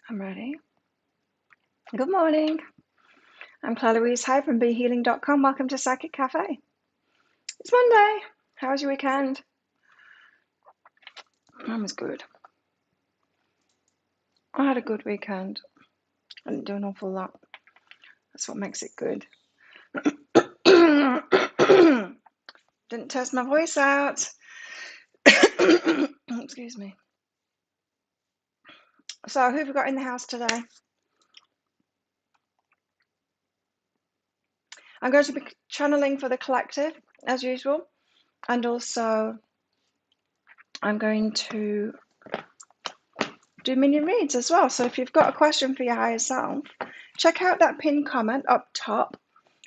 I'm ready. Good morning. I'm Claire Louise Hay from BeHealing.com. Welcome to Psychic Cafe. It's Monday. How was your weekend? Mine was good. I had a good weekend. I didn't do an awful lot. That's what makes it good. Didn't test my voice out. Excuse me. So, who have we got in the house today? I'm going to be channeling for the collective, as usual. And also, I'm going to do mini reads as well. So if you've got a question for your higher self, check out that pinned comment up top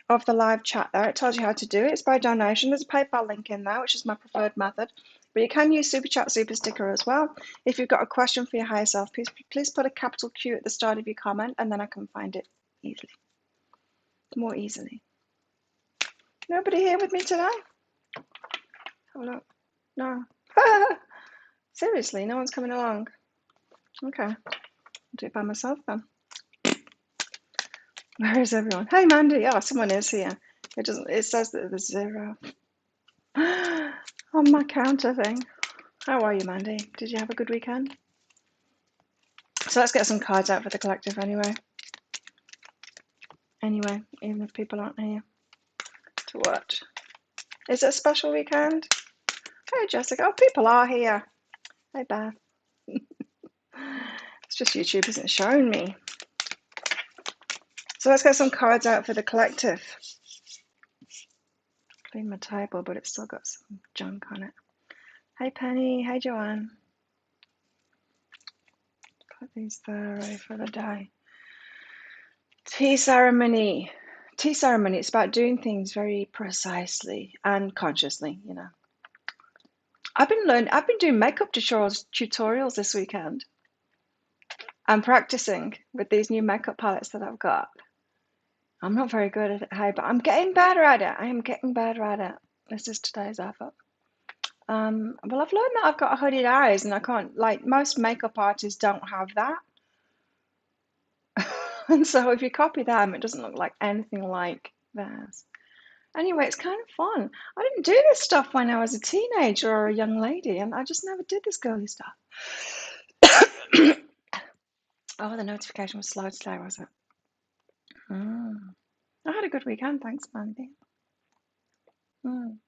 of the live chat there. It tells you how to do it. It's by donation. There's a PayPal link in there, which is my preferred method. But you can use Super Chat Super Sticker as well. If you've got a question for your higher self, please put a capital Q at the start of your comment, and then I can find it easily. More easily. Nobody here with me today? Oh, look. No. Seriously, no one's coming along. Okay. I'll do it by myself then. Where is everyone? Hey, Mandy. Oh, someone is here. It says that there's 0 on my counter thing. How are you, Mandy? Did you have a good weekend? So let's get some cards out for the collective anyway. Even if people aren't here to watch. Is it a special weekend? Hey, Jessica. Oh, people are here. Hey, Beth. It's just YouTube isn't showing me. So let's get some cards out for the collective. Clean my table, but it's still got some junk on it. Hey, Penny. Hey, Joanne. Put these there, ready for the day. Tea ceremony. Tea ceremony. It's about doing things very precisely and consciously, you know. I've been doing makeup tutorials this weekend. I'm practicing with these new makeup palettes that I've got. I'm not very good at it, hey, but I'm getting better at it. I am getting better at it. This is today's effort. Well, I've learned that I've got hooded eyes, and I can't, like, most makeup artists don't have that. And so if you copy them, it doesn't look like anything like theirs. Anyway, it's kind of fun. I didn't do this stuff when I was a teenager or a young lady, and I just never did this girly stuff. Oh, the notification was slow today, was it? I had a good weekend, thanks, Mandy. Didn't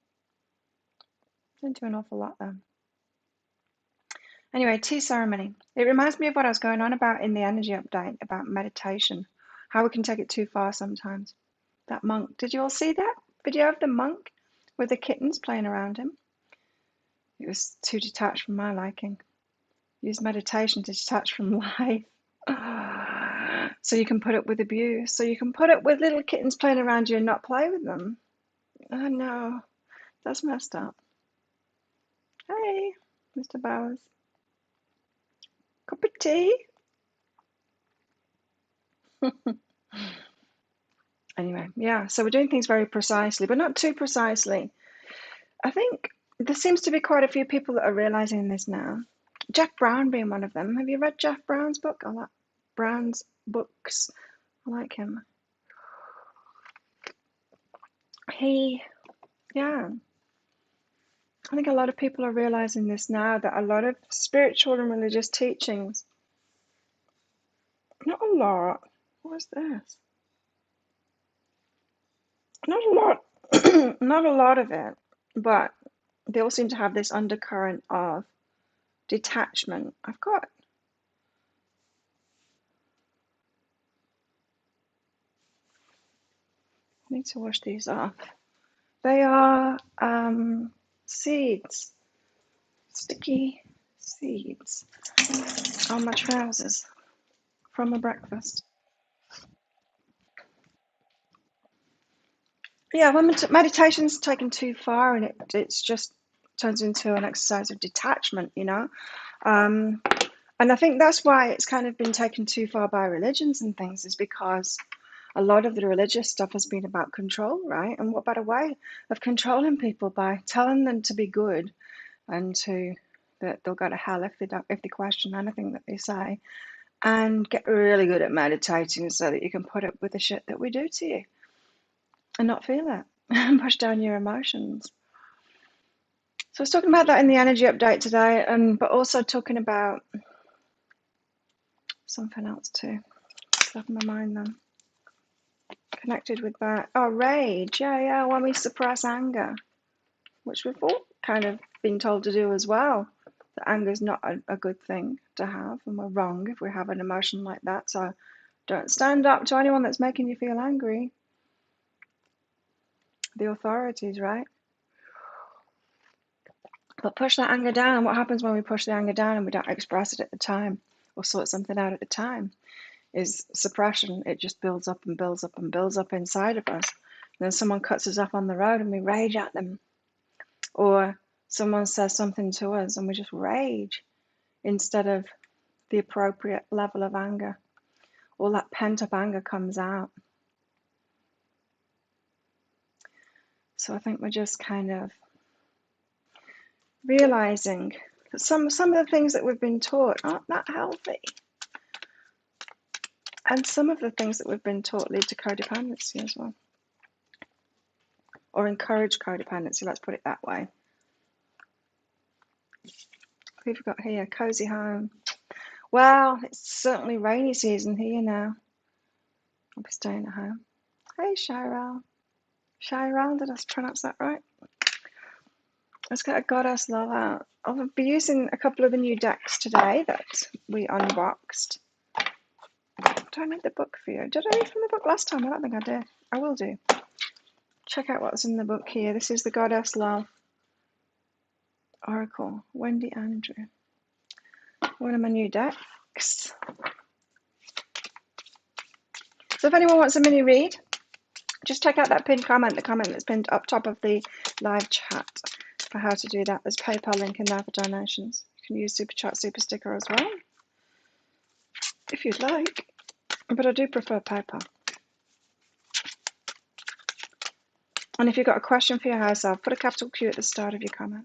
do an awful lot then. Anyway, tea ceremony. It reminds me of what I was going on about in the energy update about meditation, how we can take it too far sometimes. That monk, did you all see that video of the monk with the kittens playing around him? It was too detached from my liking. Use meditation to detach from life. So you can put up with abuse. So you can put up with little kittens playing around you and not play with them. Oh no, that's messed up. Hey, Mr. Bowers. Cup of tea? Anyway, yeah, so we're doing things very precisely, but not too precisely. I think there seems to be quite a few people that are realizing this now. Jeff Brown being one of them. Have you read Jeff Brown's book? I like Brown's books. I like him. Yeah. I think a lot of people are realizing this now, that a lot of spiritual and religious teachings, not a lot. What is this? Not a lot, not a lot of it, but they all seem to have this undercurrent of detachment. I need to wash these off. They are seeds, sticky seeds on my trousers from a breakfast. Yeah, when meditation's taken too far, and it's just turns into an exercise of detachment, you know. And I think that's why it's kind of been taken too far by religions and things, is because a lot of the religious stuff has been about control, right? And what better way of controlling people by telling them to be good and that they'll go to hell if they question anything that they say, and get really good at meditating so that you can put up with the shit that we do to you and not feel it and push down your emotions. So I was talking about that in the energy update today, but also talking about something else too. It's left my mind then. Connected with that. Oh, rage. Yeah, when we suppress anger, which we've all kind of been told to do as well. That anger is not a good thing to have, and we're wrong if we have an emotion like that. So don't stand up to anyone that's making you feel angry. The authorities, right? But push that anger down. What happens when we push the anger down and we don't express it at the time or sort something out at the time is suppression. It just builds up and builds up and builds up inside of us. And then someone cuts us off on the road and we rage at them. Or someone says something to us and we just rage instead of the appropriate level of anger. All that pent-up anger comes out. So I think we're just kind of realizing that some of the things that we've been taught aren't that healthy. And some of the things that we've been taught lead to codependency as well. Or encourage codependency, let's put it that way. Who've we got here? Cozy home. Well, it's certainly rainy season here now. I'll be staying at home. Hey, Shirel. Shirel, did I pronounce that right? Let's get a goddess love out. I'll be using a couple of the new decks today that we unboxed. Do I need the book for you? Did I read from the book last time? I don't think I did. I will do. Check out what's in the book here. This is the Goddess Love Oracle, Wendy Andrew. One of my new decks. So if anyone wants a mini read, just check out that pinned comment, the comment that's pinned up top of the live chat for how to do that. There's a PayPal link in there for donations. You can use Super Chat, Super Sticker as well, if you'd like. But I do prefer PayPal. And if you've got a question for your higher self, put a capital Q at the start of your comment,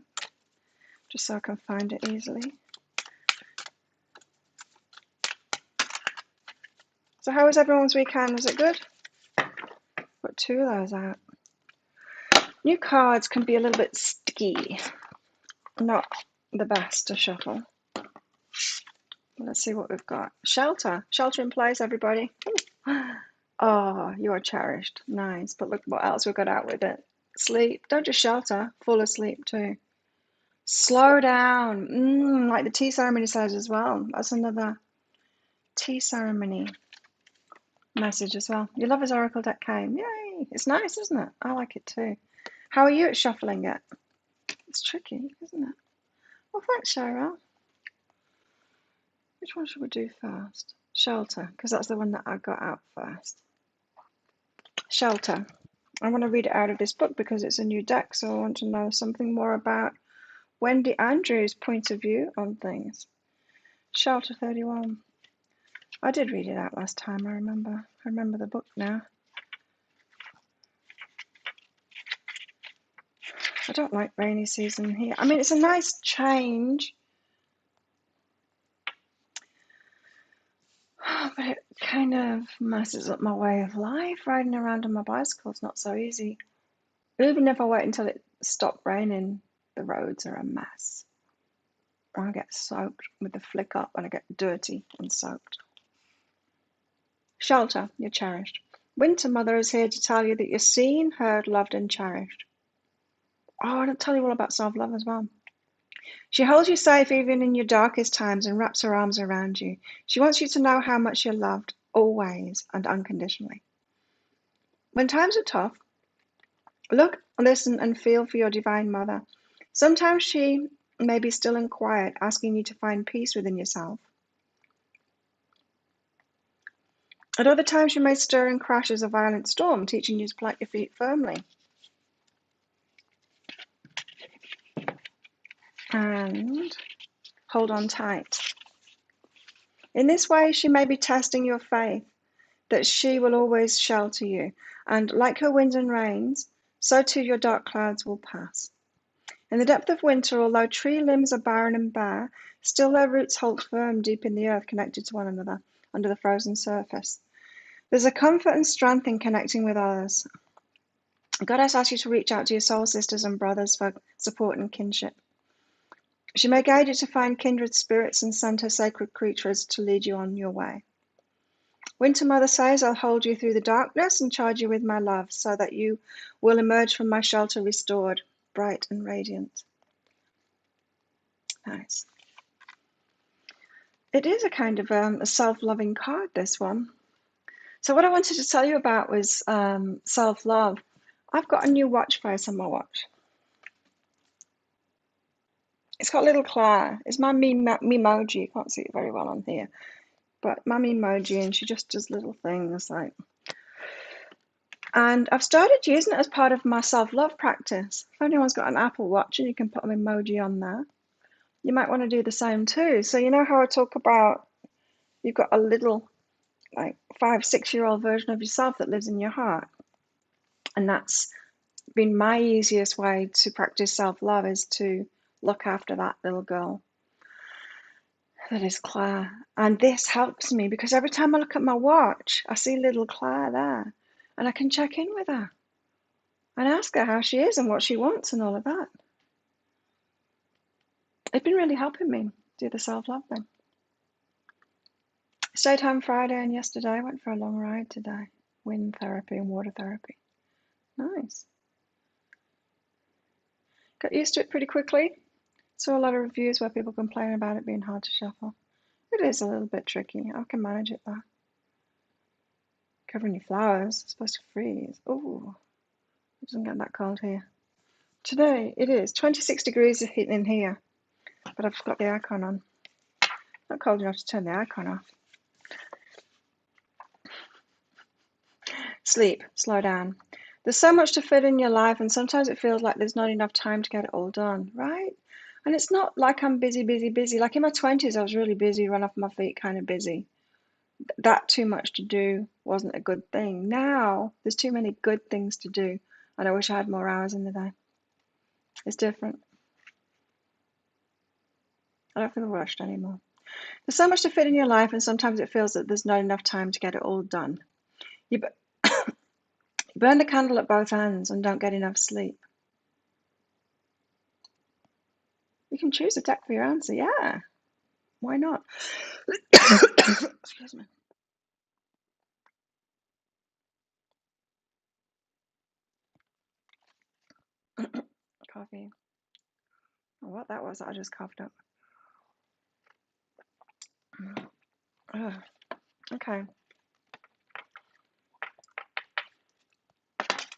just so I can find it easily. So how was everyone's weekend? Was it good? Got two of those out. New cards can be a little bit sticky. Not the best to shuffle. Let's see what we've got. Shelter. Shelter in place, everybody. Oh, you are cherished. Nice. But look what else we've got out with it. Sleep. Don't just shelter. Fall asleep too. Slow down. Like the tea ceremony says as well. That's another tea ceremony message as well. Your Lover's Oracle deck came. Yay. It's nice, isn't it? I like it too. How are you at shuffling it? It's tricky, isn't it? Well, thanks, Cheryl. Which one should we do first? Shelter, because that's the one that I got out first. Shelter. I want to read it out of this book because it's a new deck, so I want to know something more about Wendy Andrews' point of view on things. Shelter 31. I did read it out last time, I remember. I remember the book now. I don't like rainy season here. I mean, it's a nice change. But it kind of messes up my way of life. Riding around on my bicycle is not so easy. Even if I wait until it stops raining, the roads are a mess. I get soaked with the flick up and I get dirty and soaked. Shelter, you're cherished. Winter Mother is here to tell you that you're seen, heard, loved and cherished. Oh, and I'll tell you all about self-love as well. She holds you safe even in your darkest times and wraps her arms around you. She wants you to know how much you're loved, always and unconditionally. When times are tough, look, listen and feel for your Divine Mother. Sometimes she may be still and quiet, asking you to find peace within yourself. At other times, she may stir and crash as a violent storm, teaching you to plant your feet firmly. And hold on tight. In this way, she may be testing your faith, that she will always shelter you. And like her winds and rains, so too your dark clouds will pass. In the depth of winter, although tree limbs are barren and bare, still their roots hold firm deep in the earth, connected to one another under the frozen surface. There's a comfort and strength in connecting with others. Goddess asks you to reach out to your soul sisters and brothers for support and kinship. She may guide you to find kindred spirits and send her sacred creatures to lead you on your way. Winter Mother says, I'll hold you through the darkness and charge you with my love so that you will emerge from my shelter restored, bright and radiant. Nice. It is a kind of a self-loving card, this one. So what I wanted to tell you about was self-love. I've got a new watch face on my watch. It's got a little Claire. It's my Memoji. You can't see it very well on here. But my Memoji, and she just does little things like... And I've started using it as part of my self-love practice. If anyone's got an Apple Watch and you can put an emoji on there, you might want to do the same too. So you know how I talk about you've got a little, like 5-6-year-old version of yourself that lives in your heart. And that's been my easiest way to practice self-love, is to look after that little girl that is Claire. And this helps me because every time I look at my watch, I see little Claire there. And I can check in with her and ask her how she is and what she wants and all of that. It's been really helping me do the self-love thing. Stayed home Friday and yesterday. I went for a long ride today. Wind therapy and water therapy. Nice. Got used to it pretty quickly. Saw a lot of reviews where people complain about it being hard to shuffle. It is a little bit tricky. I can manage it though. Covering your flowers. It's supposed to freeze. Ooh. It doesn't get that cold here. Today it is 26 degrees in here. But I've got the aircon on. Not cold enough to turn the aircon off. Sleep. Slow down. There's so much to fit in your life, and sometimes it feels like there's not enough time to get it all done, right? And it's not like I'm busy. Like in my 20s, I was really busy, run off my feet, kind of busy. That too much to do wasn't a good thing. Now, there's too many good things to do, and I wish I had more hours in the day. It's different. I don't feel rushed anymore. There's so much to fit in your life, and sometimes it feels that there's not enough time to get it all done. You burn the candle at both ends and don't get enough sleep. You can choose a deck for your answer, yeah. Why not? Excuse me. Coffee. Oh, what that was, I just coughed up. Ugh. Okay.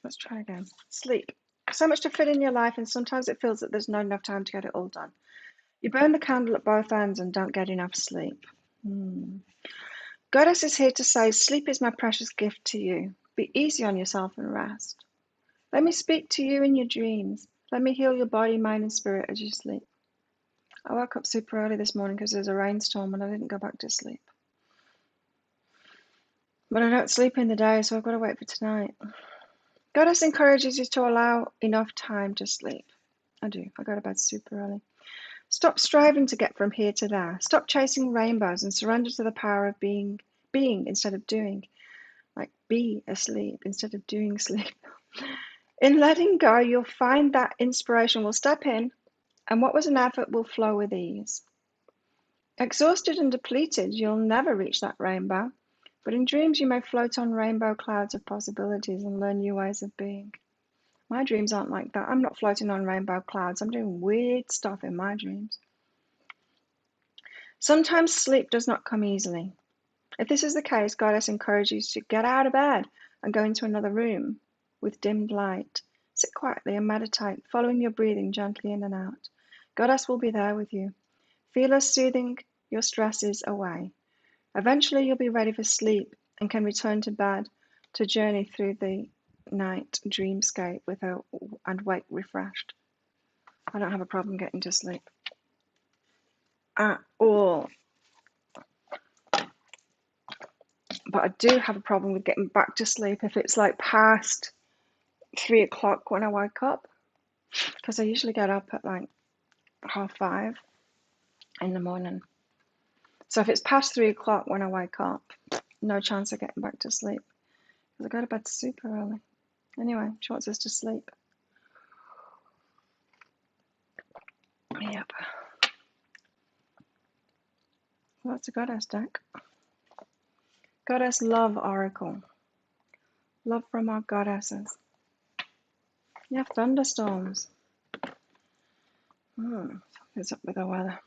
Let's try again. Sleep. So much to fit in your life, and sometimes it feels that there's not enough time to get it all done. You burn the candle at both ends and don't get enough sleep. Goddess is here to say, sleep is my precious gift to you. Be easy on yourself and rest. Let me speak to you in your dreams. Let me heal your body, mind, and spirit as you sleep. I woke up super early this morning because there's a rainstorm and I didn't go back to sleep. But I don't sleep in the day, so I've got to wait for tonight. Goddess encourages you to allow enough time to sleep. I do. I go to bed super early. Stop striving to get from here to there. Stop chasing rainbows and surrender to the power of being instead of doing. Like be asleep instead of doing sleep. In letting go, you'll find that inspiration will step in, and what was an effort will flow with ease. Exhausted and depleted, you'll never reach that rainbow. But in dreams, you may float on rainbow clouds of possibilities and learn new ways of being. My dreams aren't like that. I'm not floating on rainbow clouds. I'm doing weird stuff in my dreams. Sometimes sleep does not come easily. If this is the case, Goddess encourages you to get out of bed and go into another room with dimmed light. Sit quietly and meditate, following your breathing gently in and out. Goddess will be there with you. Feel her soothing your stresses away. Eventually, you'll be ready for sleep and can return to bed to journey through the night dreamscape with her and wake refreshed. I don't have a problem getting to sleep at all. But I do have a problem with getting back to sleep if it's like past 3 o'clock when I wake up. because I usually get up at like 5:30 in the morning. So if it's past 3 o'clock when I wake up, no chance of getting back to sleep because I go to bed super early. Anyway, she wants us to sleep. Yep. Well, that's a goddess deck. Goddess love oracle. Love from our goddesses. Yeah, thunderstorms. Something's up with the weather.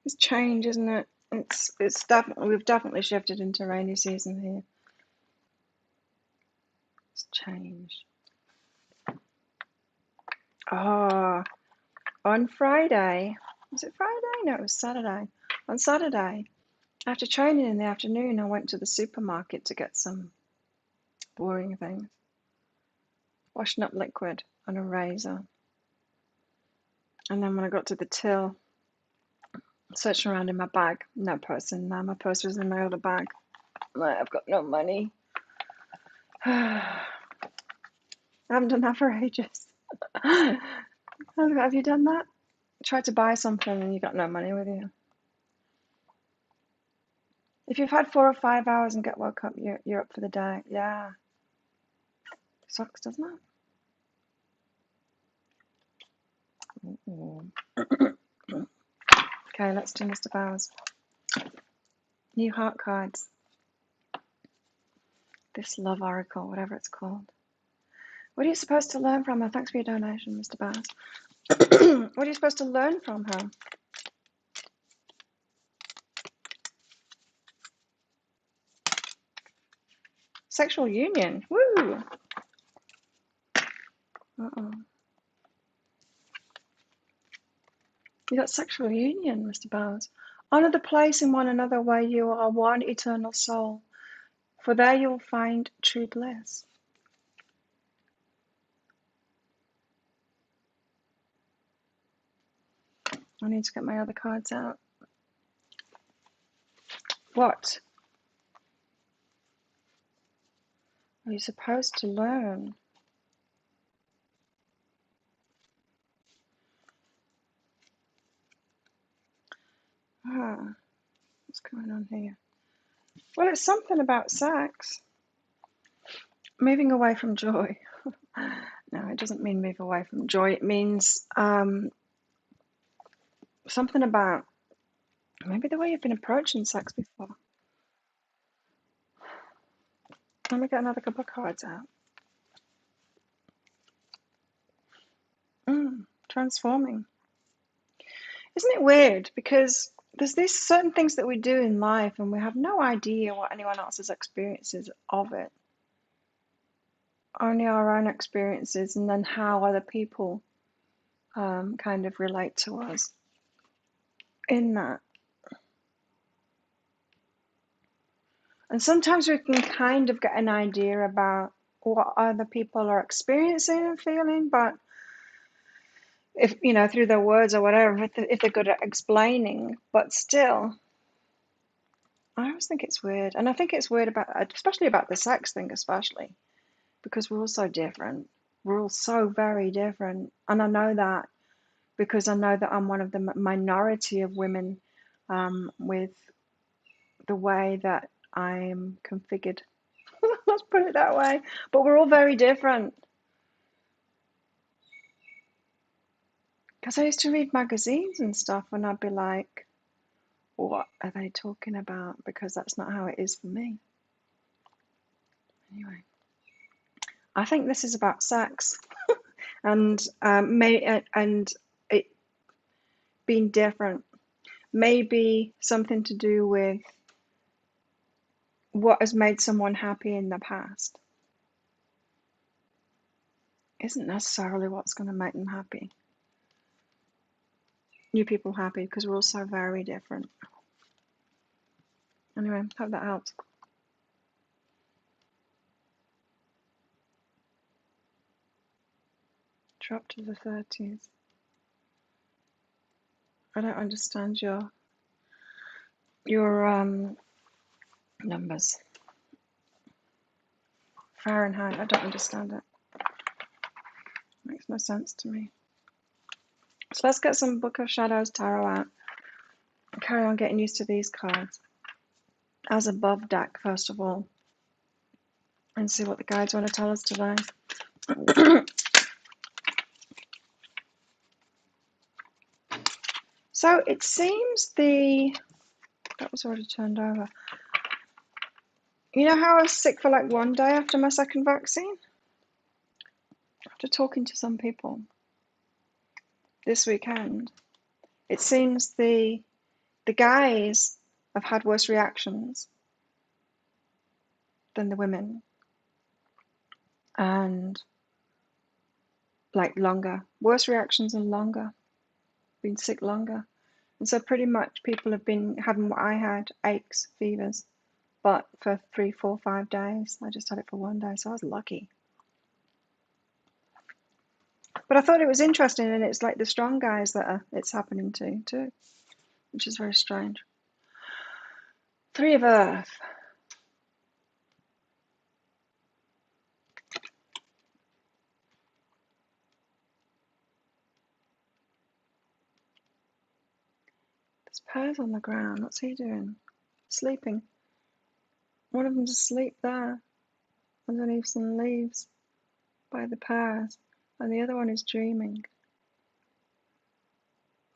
It's change, isn't it? It's definitely, we've definitely shifted into rainy season here. It's change. Oh, on Friday. Was it Friday? No, it was Saturday. On Saturday, after training in the afternoon, I went to the supermarket to get some boring things. Washing up liquid and a razor. And then when I got to the till, searching around in my bag, no purse in there. My purse was in my other bag. Like, I've got no money. I haven't done that for ages. Have you done that? Try to buy something and you got no money with you. If you've had 4 or 5 hours and get woke up, you're up for the day. Yeah. Sucks, doesn't it? Okay, let's do Mr. Bowers. New heart cards. This love oracle, whatever it's called. What are you supposed to learn from her? Thanks for your donation, Mr. Bowers. What are you supposed to learn from her? Sexual union. Woo! Uh-oh. You got sexual union, Mr. Bowers. Honor the place in one another where you are one eternal soul, for there you will find true bliss. I need to get my other cards out. What are you supposed to learn? What's going on here? Well, it's something about sex. Moving away from joy. No, it doesn't mean move away from joy. It means something about maybe the way you've been approaching sex before. Let me get another couple of cards out. Transforming. Isn't it weird? Because there's these certain things that we do in life and we have no idea what anyone else's experiences of it. Only our own experiences, and then how other people kind of relate to us in that. And sometimes we can kind of get an idea about what other people are experiencing and feeling, but if, you know, through their words or whatever, if they're good at explaining, but still, I always think it's weird. And I think it's weird about, especially about the sex thing, especially because we're all so different. We're all so very different. And I know that because I know that I'm one of the minority of women with the way that I'm configured. Let's put it that way. But we're all very different. Because I used to read magazines and stuff and I'd be like, what are they talking about? Because that's not how it is for me. Anyway, I think this is about sex and it being different. Maybe something to do with what has made someone happy in the past. Isn't necessarily what's going to make them happy. New people happy because we're all so very different. Anyway, hope that helps. Drop to the 30s. I don't understand your numbers. Fahrenheit, I don't understand it. Makes no sense to me. So let's get some Book of Shadows Tarot out. Carry on getting used to these cards. As above deck, first of all. And see what the guides want to tell us today. So it seems that was already turned over. You know how I was sick for like one day after my second vaccine? After talking to some people this weekend, it seems the guys have had worse reactions than the women. And like longer. Worse reactions and longer. Been sick longer. And so pretty much people have been having what I had, aches, fevers. But for 3, 4, 5 days. I just had it for one day, so I was lucky. But I thought it was interesting, and it's like the strong guys that it's happening to too, which is very strange. 3 of Earth. There's pears on the ground. What's he doing? Sleeping. One of them's asleep there, underneath some leaves by the pears, and the other one is dreaming.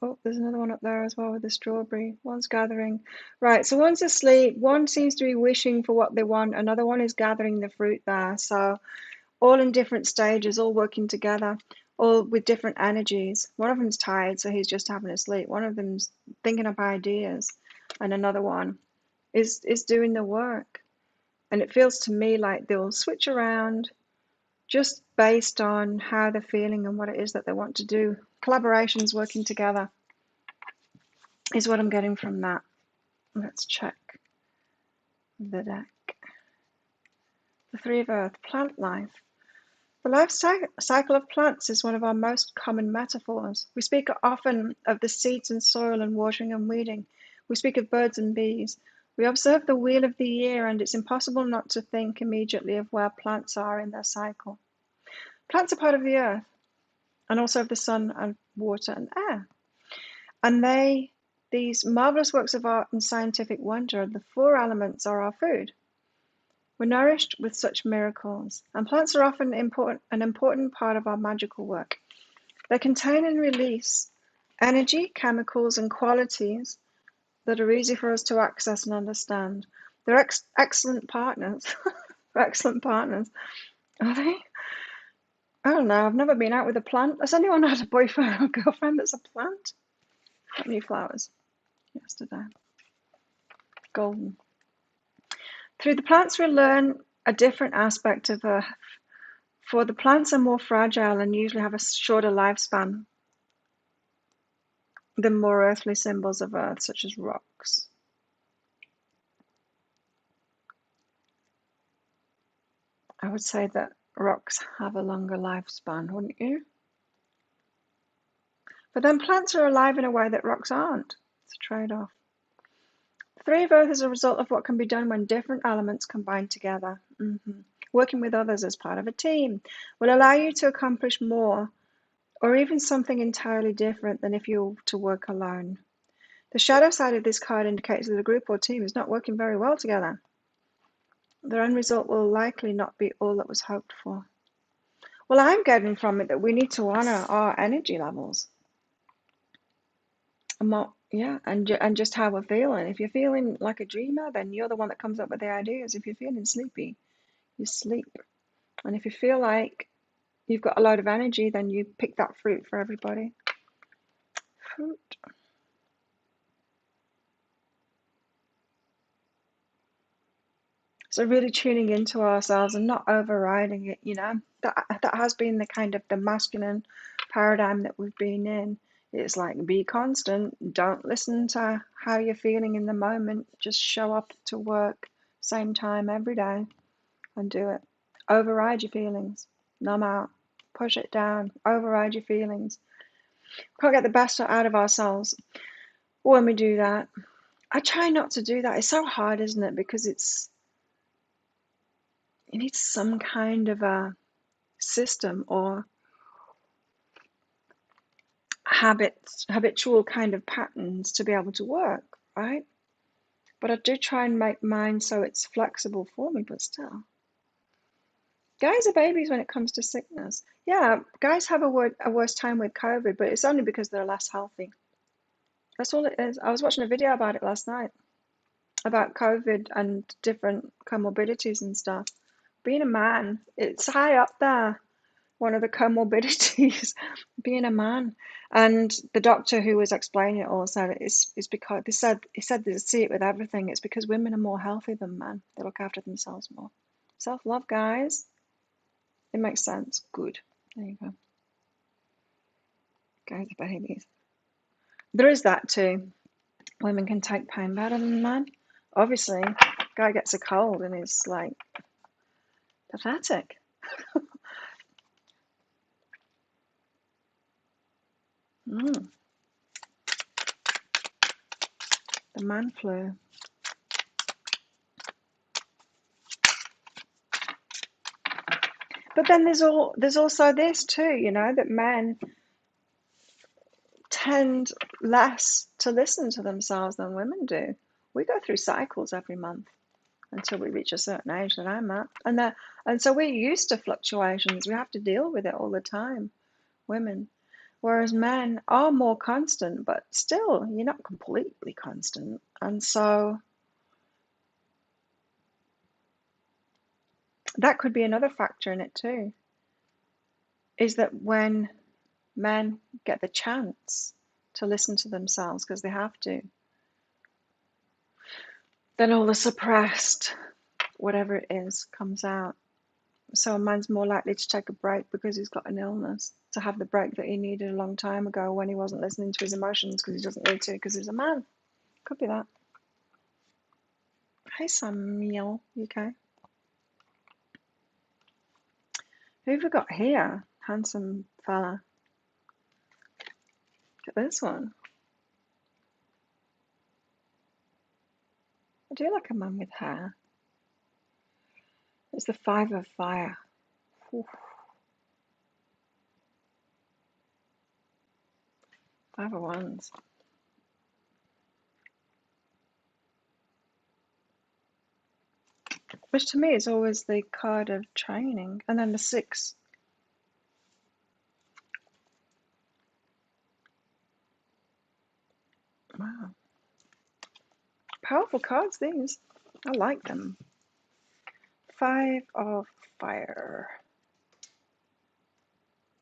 Oh, there's another one up there as well with the strawberry. One's gathering. Right, so one's asleep. One seems to be wishing for what they want. Another one is gathering the fruit there. So all in different stages, all working together, all with different energies. One of them's tired, so he's just having a sleep. One of them's thinking up ideas. And another one is doing the work. And it feels to me like they'll switch around just based on how they're feeling and what it is that they want to do. Collaborations, working together is what I'm getting from that. Let's check the deck. The 3 of Earth, plant life. The life cycle of plants is one of our most common metaphors. We speak often of the seeds and soil and watering and weeding. We speak of birds and bees. We observe the wheel of the year, and it's impossible not to think immediately of where plants are in their cycle. Plants are part of the earth, and also of the sun and water and air. And these marvelous works of art and scientific wonder, the 4 elements are our food. We're nourished with such miracles, and plants are often an important part of our magical work. They contain and release energy, chemicals, and qualities that are easy for us to access and understand. They're excellent partners. Excellent partners. Are they? I don't know. I've never been out with a plant. Has anyone had a boyfriend or girlfriend that's a plant? Got new flowers yesterday. Golden. Through the plants we learn a different aspect of Earth. For the plants are more fragile and usually have a shorter lifespan than more earthly symbols of Earth, such as rocks. I would say that rocks have a longer lifespan, wouldn't you? But then plants are alive in a way that rocks aren't. It's a trade-off. The 3 of Earth is a result of what can be done when different elements combine together. Working with others as part of a team will allow you to accomplish more, or even something entirely different than if you were to work alone. The shadow side of this card indicates that a group or team is not working very well together. The end result will likely not be all that was hoped for. Well, I'm getting from it that we need to honor our energy levels. And just how we're feeling. If you're feeling like a dreamer, then you're the one that comes up with the ideas. If you're feeling sleepy, you sleep. And if you feel like you've got a lot of energy, then you pick that fruit for everybody. Fruit. So really tuning into ourselves and not overriding it, you know. That has been the kind of the masculine paradigm that we've been in. It's like, be constant. Don't listen to how you're feeling in the moment. Just show up to work, same time every day, and do it. Override your feelings. Numb out. Push it down. Override your feelings. Can't get the best out of ourselves when we do that. I try not to do that. It's so hard, isn't it? Because you need some kind of a system or habitual kind of patterns to be able to work, right? But I do try and make mine so it's flexible for me, but still. Guys are babies when it comes to sickness. Yeah, guys have a worse time with COVID, but it's only because they're less healthy. That's all it is. I was watching a video about it last night, about COVID and different comorbidities and stuff. Being a man, it's high up there. One of the comorbidities, being a man. And the doctor who was explaining it all said it's because he said they see it with everything. It's because women are more healthy than men. They look after themselves more. Self-love, guys. It makes sense. Good. There you go. Guys are babies. There is that too. Women can take pain better than men. Obviously, guy gets a cold and is like pathetic. The man flu. But then there's also this too, you know, that men tend less to listen to themselves than women do. We go through cycles every month until we reach a certain age that I'm at. And so we're used to fluctuations. We have to deal with it all the time, women. Whereas men are more constant, but still, you're not completely constant. And so that could be another factor in it too, is that when men get the chance to listen to themselves because they have to, then all the suppressed, whatever it is, comes out. So a man's more likely to take a break because he's got an illness, to have the break that he needed a long time ago when he wasn't listening to his emotions because he doesn't need to because he's a man. Could be that. Hey, Samuel, you okay? Who have we got here? Handsome fella. Look at this one. I do like a man with hair. It's the 5 of fire. Oof. 5 of wands. Which to me is always the card of training. And then the 6. Wow. Powerful cards, these. I like them. 5 of fire.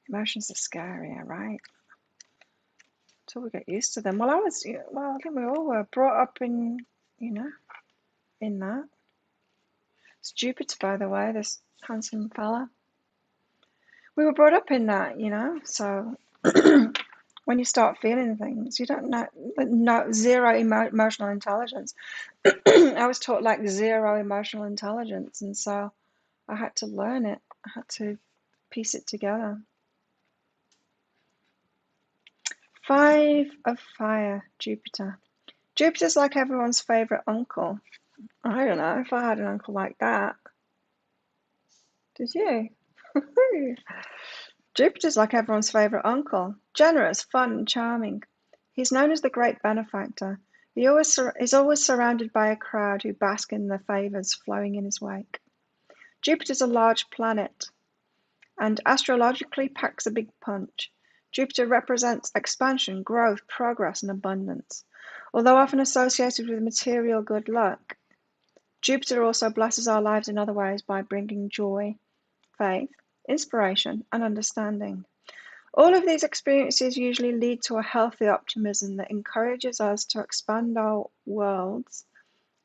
Emotions are scary, right? Until we get used to them. Well, I think we all were brought up in, in that. It's Jupiter, by the way, this handsome fella. We were brought up in that, so when you start feeling things, you don't know zero emotional intelligence. I was taught like zero emotional intelligence, and so I had to learn it. I had to piece it together. 5 of fire, Jupiter. Jupiter's like everyone's favorite uncle. I don't know if I had an uncle like that. Did you? Jupiter's like everyone's favorite uncle. Generous, fun, and charming. He's known as the great benefactor. He's always surrounded by a crowd who bask in the favors flowing in his wake. Jupiter's a large planet and astrologically packs a big punch. Jupiter represents expansion, growth, progress, and abundance. Although often associated with material good luck, Jupiter also blesses our lives in other ways by bringing joy, faith, inspiration, and understanding. All of these experiences usually lead to a healthy optimism that encourages us to expand our worlds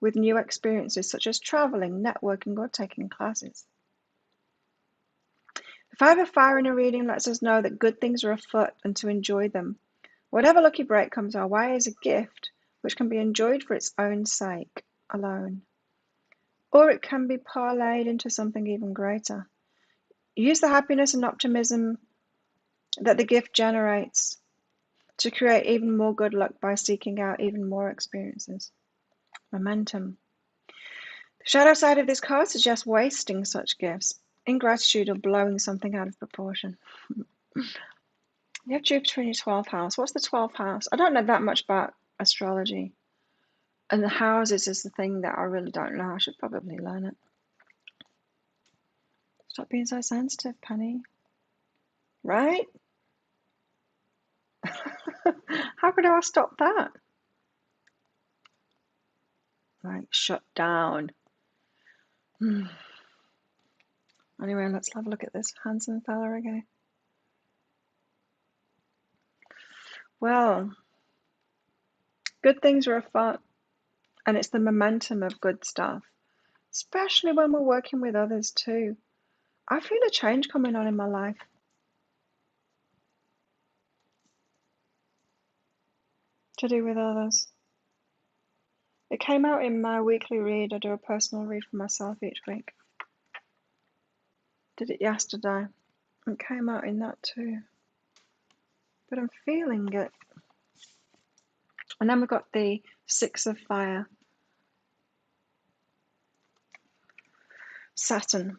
with new experiences such as traveling, networking, or taking classes. The 5 of fire in a reading lets us know that good things are afoot and to enjoy them. Whatever lucky break comes our way is a gift which can be enjoyed for its own sake alone. Or it can be parlayed into something even greater. Use the happiness and optimism that the gift generates to create even more good luck by seeking out even more experiences. Momentum. The shadow side of this card suggests wasting such gifts, ingratitude, or blowing something out of proportion. You have Jupiter in your 12th house. What's the 12th house? I don't know that much about astrology. And the houses is the thing that I really don't know. I should probably learn it. Stop being so sensitive, Penny. Right? How could I stop that? Right, shut down. Anyway, let's have a look at this handsome fella again. Well, good things are afoot, and it's the momentum of good stuff, especially when we're working with others too. I feel a change coming on in my life. To do with others. It came out in my weekly read. I do a personal read for myself each week. Did it yesterday. It came out in that too. But I'm feeling it. And then we've got the 6 of Fire. Saturn.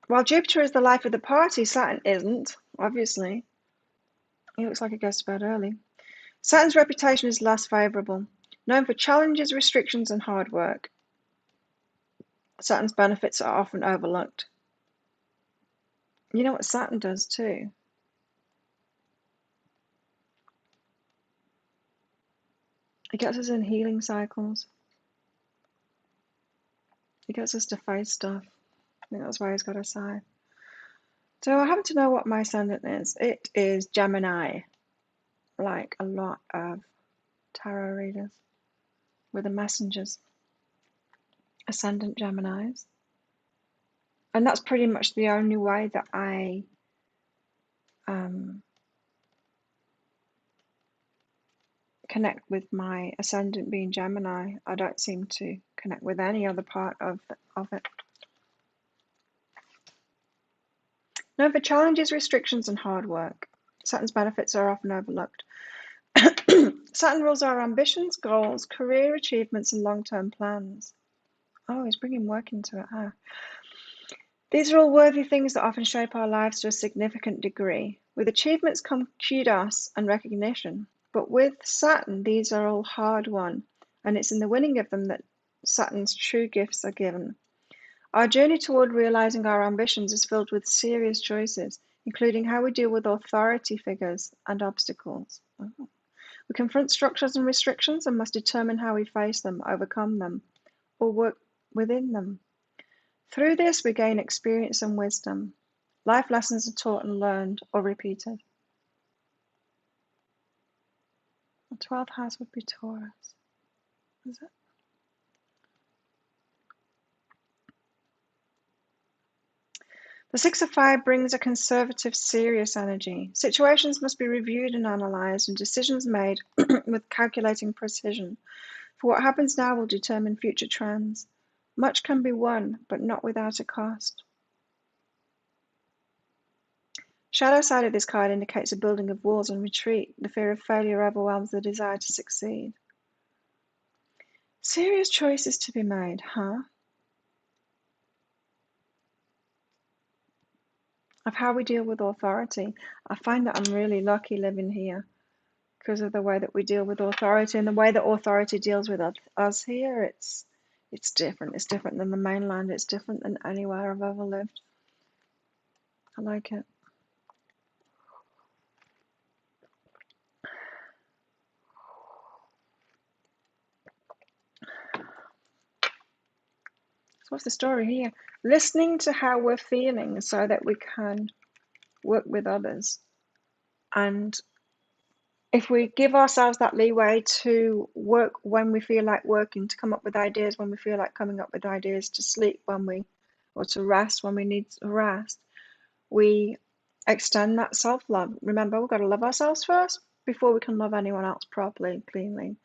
While Jupiter is the life of the party, Saturn isn't, obviously. He looks like he goes to bed early. Saturn's reputation is less favourable. Known for challenges, restrictions and hard work. Saturn's benefits are often overlooked. You know what Saturn does too? It gets us in healing cycles. It gets us to face stuff. I think that's why he's got a side. So I happen to know what my ascendant is. It is Gemini, like a lot of tarot readers. We're the messengers. Ascendant Geminis. And that's pretty much the only way that I connect with my ascendant being Gemini. I don't seem to connect with any other part of it. Known for challenges, restrictions and hard work. Saturn's benefits are often overlooked. Saturn rules our ambitions, goals, career achievements and long-term plans. Oh, he's bringing work into it, huh? These are all worthy things that often shape our lives to a significant degree. With achievements come kudos and recognition. But with Saturn, these are all hard-won, and it's in the winning of them that Saturn's true gifts are given. Our journey toward realizing our ambitions is filled with serious choices, including how we deal with authority figures and obstacles. We confront structures and restrictions and must determine how we face them, overcome them, or work within them. Through this, we gain experience and wisdom. Life lessons are taught and learned or repeated. The 12th house would be Taurus. Is it? The 6 of Fire brings a conservative, serious energy. Situations must be reviewed and analysed and decisions made with calculating precision. For what happens now will determine future trends. Much can be won, but not without a cost. Shadow side of this card indicates a building of walls and retreat. The fear of failure overwhelms the desire to succeed. Serious choices to be made, huh? Of how we deal with authority. I find that I'm really lucky living here because of the way that we deal with authority and the way that authority deals with us here. It's different. It's different than the mainland. It's different than anywhere I've ever lived. I like it. So what's the story here? Listening to how we're feeling so that we can work with others. And if we give ourselves that leeway to work when we feel like working, to come up with ideas when we feel like coming up with ideas, to sleep or to rest when we need to rest, we extend that self-love. Remember, we've got to love ourselves first before we can love anyone else properly, cleanly.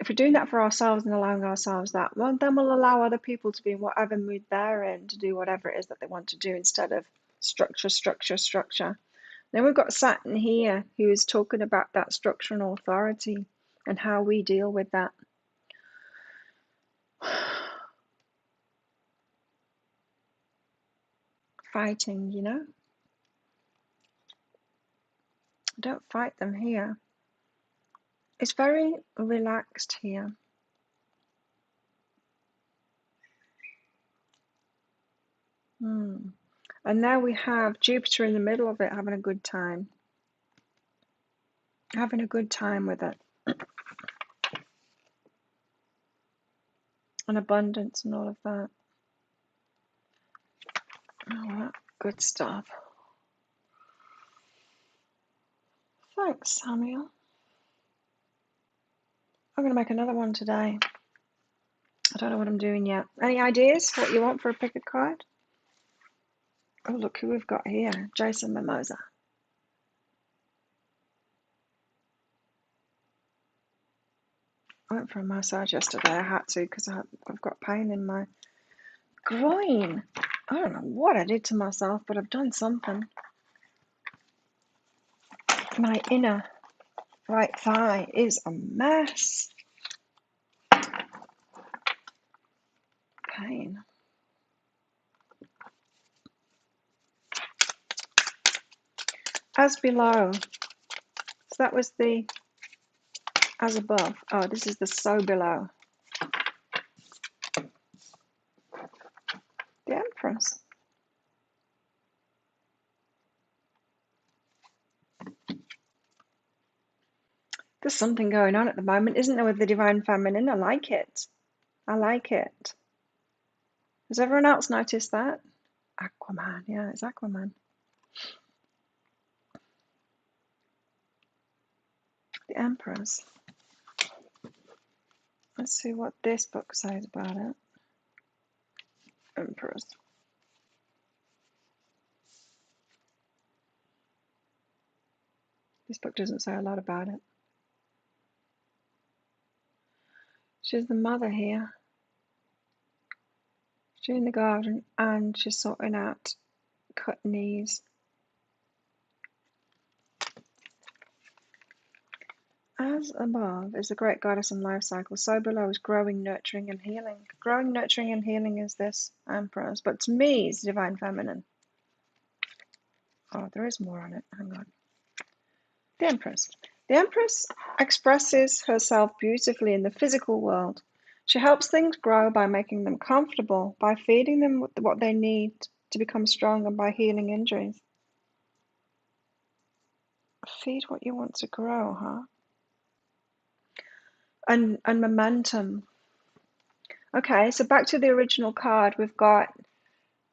If we're doing that for ourselves and allowing ourselves that, well, then we'll allow other people to be in whatever mood they're in to do whatever it is that they want to do instead of structure. Then we've got Saturn here, who is talking about that structure and authority and how we deal with that. Fighting, you know? Don't fight them here. It's very relaxed here. And now we have Jupiter in the middle of it, having a good time. Having a good time with it. And abundance and all of that. All that good stuff. Thanks, Samuel. I'm going to make another one today. I don't know what I'm doing yet. Any ideas what you want for a pick a card? Oh, look who we've got here. Jason Mimosa. I went for a massage yesterday. I had to because I've got pain in my groin. I don't know what I did to myself, but I've done something. My inner right thigh is a mess. Pain. As below. So that was the as above. Oh, this is the so below. The Empress. There's something going on at the moment, isn't there, with the Divine Feminine? I like it. I like it. Has everyone else noticed that? Aquaman. Yeah, it's Aquaman. The Empress. Let's see what this book says about it. Empress. This book doesn't say a lot about it. She's the mother here. She's in the garden and she's sorting out cut knees. As above is the great goddess and life cycle, so below is growing, nurturing, and healing. Growing, nurturing, and healing is this Empress, but to me it's Divine Feminine. Oh, there is more on it. Hang on. The Empress. The Empress expresses herself beautifully in the physical world. She helps things grow by making them comfortable, by feeding them with what they need to become strong, and by healing injuries. Feed what you want to grow, huh? And momentum. Okay, so back to the original card, we've got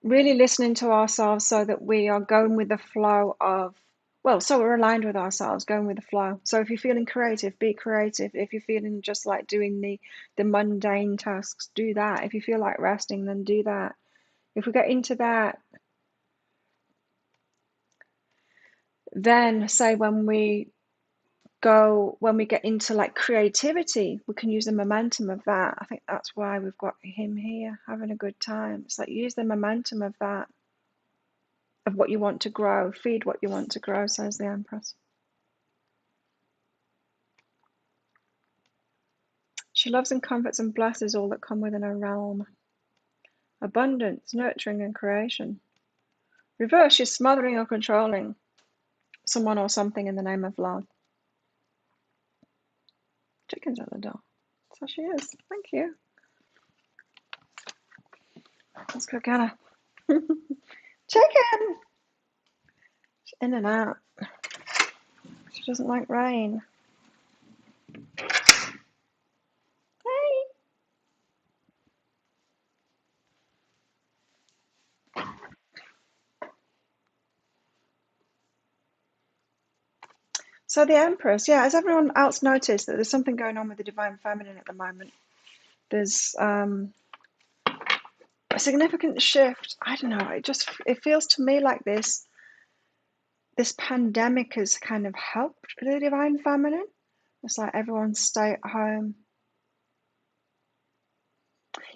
really listening to ourselves so that we are going with the flow of, well, so we're aligned with ourselves, going with the flow. So if you're feeling creative, be creative. If you're feeling just like doing the mundane tasks, do that. If you feel like resting, then do that. If we get into that, then say when we get into like creativity, we can use the momentum of that. I think that's why we've got him here having a good time. It's like use the momentum of that, of what you want to grow. Feed what you want to grow, says the Empress. She loves and comforts and blesses all that come within her realm. Abundance, nurturing, and creation. Reverse, she's smothering or controlling someone or something in the name of love. Chicken's at the door. So she is. Thank you. Let's go get her. Chicken! She's in and out. She doesn't like rain. Hey! So the Empress, yeah, has everyone else noticed that there's something going on with the Divine Feminine at the moment? There's a significant shift. I don't know, it feels to me like this pandemic has kind of helped the Divine Feminine. It's like everyone stay at home.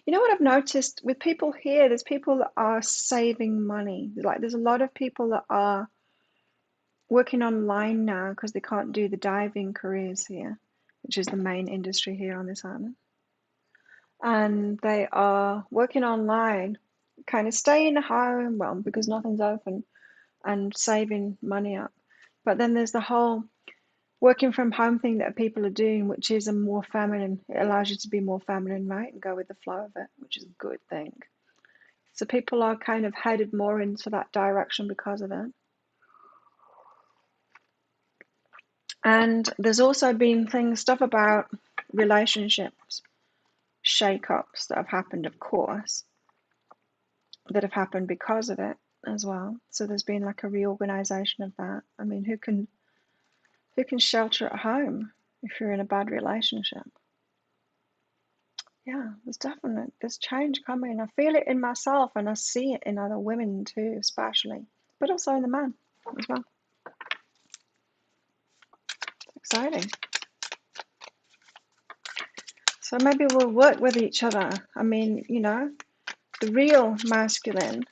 You know what I've noticed with people here, there's people that are saving money. Like there's a lot of people that are working online now because they can't do the diving careers here, which is the main industry here on this island. And they are working online, kind of staying home, well, because nothing's open, and saving money up. But then there's the whole working from home thing that people are doing, which is a more feminine. It allows you to be more feminine, right? And go with the flow of it, which is a good thing. So people are kind of headed more into that direction because of it. And there's also been stuff about relationships, shake-ups that have happened, of course, that have happened because of it as well. So there's been like a reorganization of that. I mean, who can shelter at home if you're in a bad relationship? Yeah, there's change coming. I feel it in myself and I see it in other women too, especially, but also in the man as well. It's exciting. So maybe we'll work with each other. I mean, you know, the real masculine,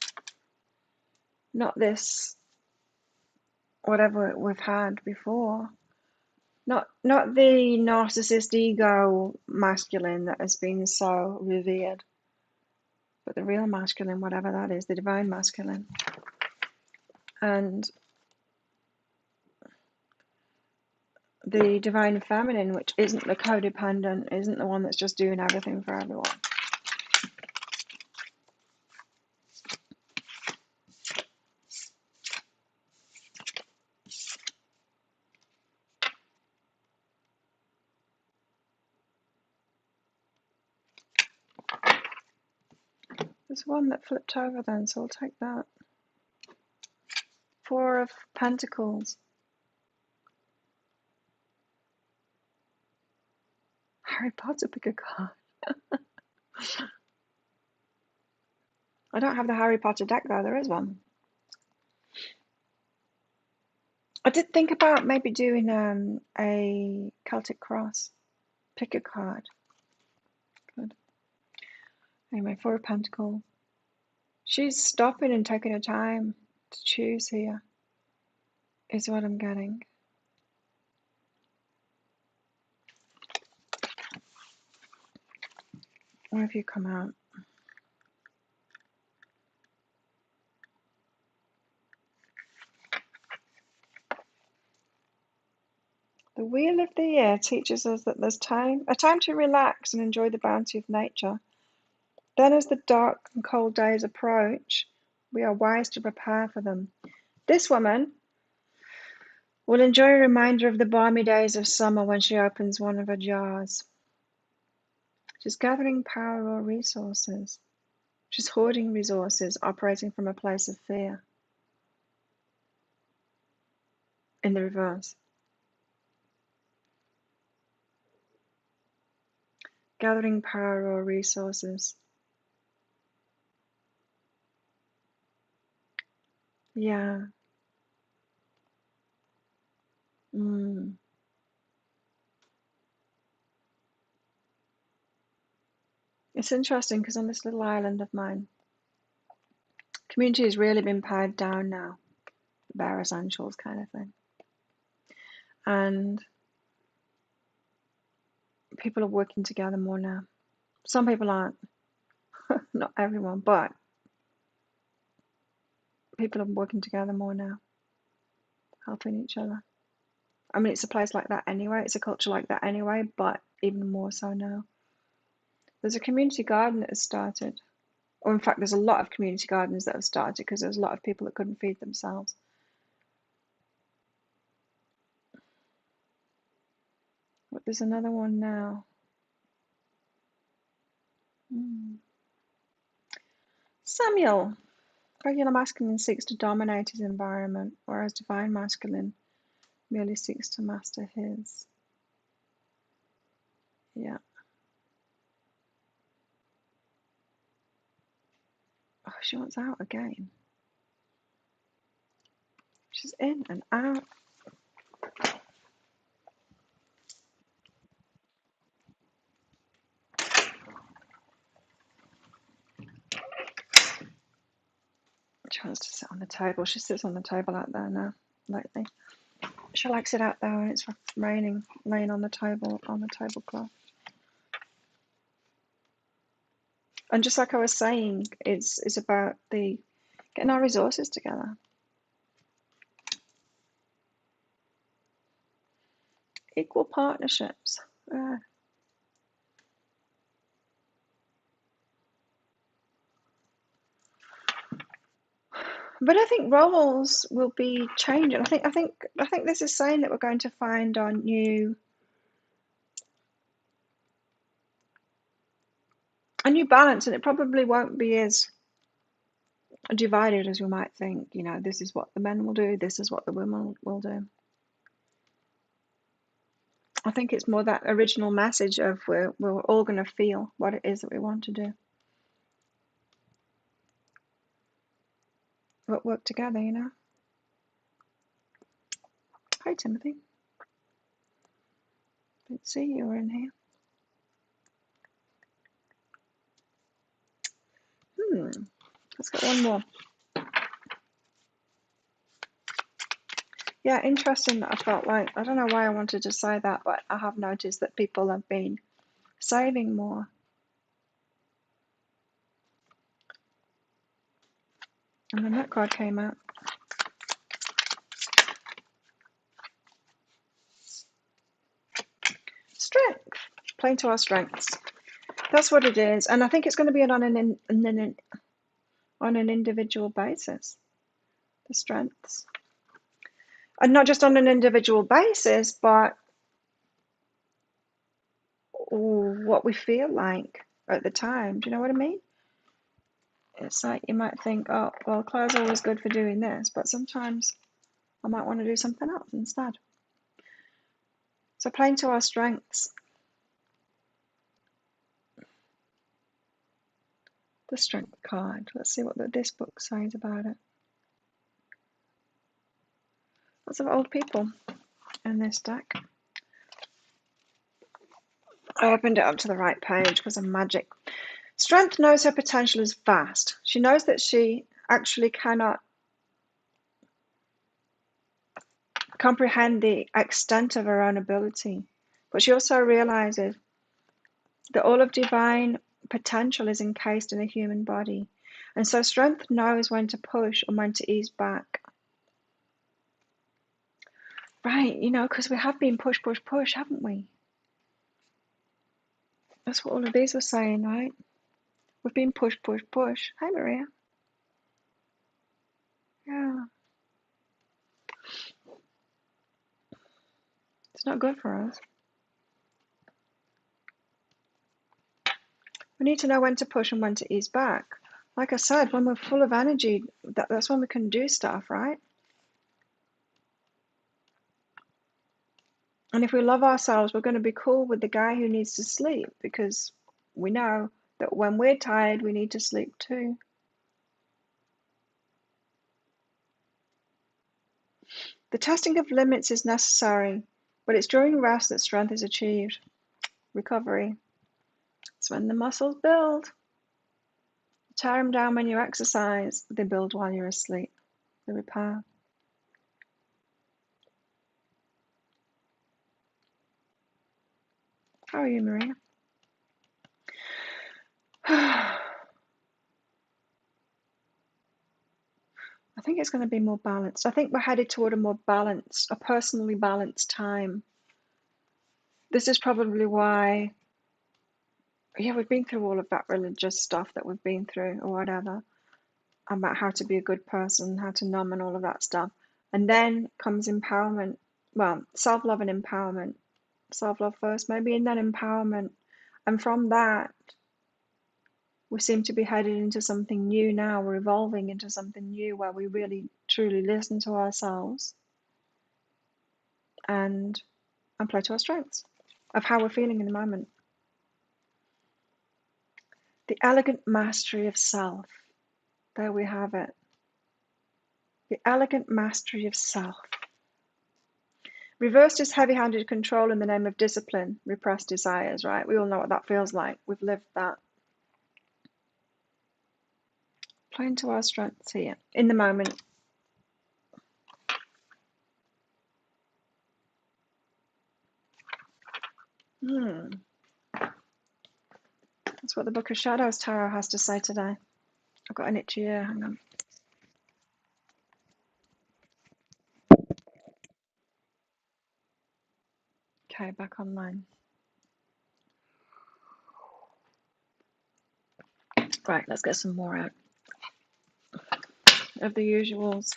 not this whatever we've had before. Not the narcissist ego masculine that has been so revered, but the real masculine, whatever that is, the divine masculine. And the divine feminine, which isn't the codependent, isn't the one that's just doing everything for everyone. There's one that flipped over then, so I'll take that. Four of Pentacles. Harry Potter, pick a card. I don't have the Harry Potter deck though, there is one. I did think about maybe doing a Celtic cross. Pick a card. Good. Anyway, Four of Pentacles. She's stopping and taking her time to choose here, is what I'm getting. Where have you come out? The Wheel of the Year teaches us that there's a time to relax and enjoy the bounty of nature. Then as the dark and cold days approach, we are wise to prepare for them. This woman will enjoy a reminder of the balmy days of summer when she opens one of her jars. She's gathering power or resources. She's hoarding resources, operating from a place of fear. In the reverse. Gathering power or resources. Yeah. It's interesting because on this little island of mine, community has really been pared down now. The bare essentials kind of thing. And people are working together more now. Some people aren't. Not everyone, but people are working together more now. Helping each other. I mean, it's a place like that anyway. It's a culture like that anyway, but even more so now. There's a community garden that has started. Or in fact, there's a lot of community gardens that have started because there's a lot of people that couldn't feed themselves. But there's another one now. Samuel. Regular masculine seeks to dominate his environment, whereas divine masculine merely seeks to master his. Yeah. Oh, she wants out again. She's in and out. She wants to sit on the table. She sits on the table out there now, lately. She likes it out there when it's raining, laying on the tablecloth. And just like I was saying, it's about getting our resources together. Equal partnerships. But I think roles will be changing. I think this is saying that we're going to find our new balance, and it probably won't be as divided as we might think. You know, this is what the men will do, this is what the women will do. I think it's more that original message of we're all going to feel what it is that we want to do. But work together, you know. Hi, Timothy. Didn't see you were in here. Let's get one more. Yeah, interesting that I felt like, I don't know why I wanted to say that, but I have noticed that people have been saving more. And then that card came out. Strength. Playing to our strengths. That's what it is. And I think it's going to be on an individual basis. The strengths. And not just on an individual basis, but what we feel like at the time. Do you know what I mean? It's like you might think, oh, well, Claire's always good for doing this, but sometimes I might want to do something else instead. So playing to our strengths. The strength card. Let's see what this book says about it. Lots of old people in this deck. I opened it up to the right page because of magic. Strength knows her potential is vast. She knows that she actually cannot comprehend the extent of her own ability. But she also realizes that all of divine potential is encased in a human body. And so strength knows when to push and when to ease back. Right, you know, because we have been push, haven't we? That's what all of these were saying, right? We've been push. Hi, Maria. Yeah. It's not good for us. We need to know when to push and when to ease back. Like I said, when we're full of energy, that's when we can do stuff, right? And if we love ourselves, we're going to be cool with the guy who needs to sleep, because we know that when we're tired, we need to sleep too. The testing of limits is necessary, but it's during rest that strength is achieved. Recovery. It's when the muscles build. Tear them down when you exercise. They build while you're asleep. The repair. How are you, Maria? I think it's going to be more balanced. I think we're headed toward a more balanced, a personally balanced time. This is probably why, yeah, we've been through all of that religious stuff that we've been through or whatever, about how to be a good person, how to numb and all of that stuff. And then comes empowerment. Well, self-love and empowerment. Self-love first, maybe, and then empowerment. And from that, we seem to be headed into something new now. We're evolving into something new where we really, truly listen to ourselves and play to our strengths of how we're feeling in the moment. The elegant mastery of self. There we have it. The elegant mastery of self. Reversed is heavy-handed control in the name of discipline, repressed desires, right? We all know what that feels like. We've lived that. Playing to our strengths here, in the moment. That's what the Book of Shadows Tarot has to say today. I've got an itchy ear, hang on. Okay, back online. Right, let's get some more out of the usuals.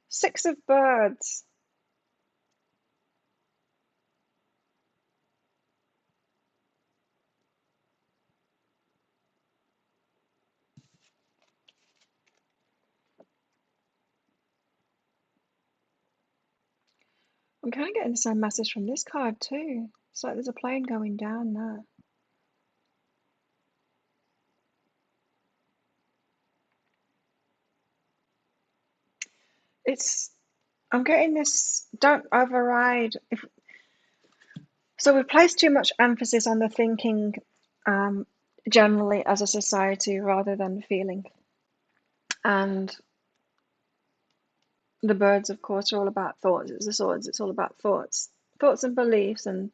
6 of birds. I'm kind of getting the same message from this card too. It's like there's a plane going down there. I'm getting this, don't override. So we've placed too much emphasis on the thinking generally as a society rather than the feeling. And the birds, of course, are all about thoughts. It's the swords, it's all about thoughts. Thoughts and beliefs, and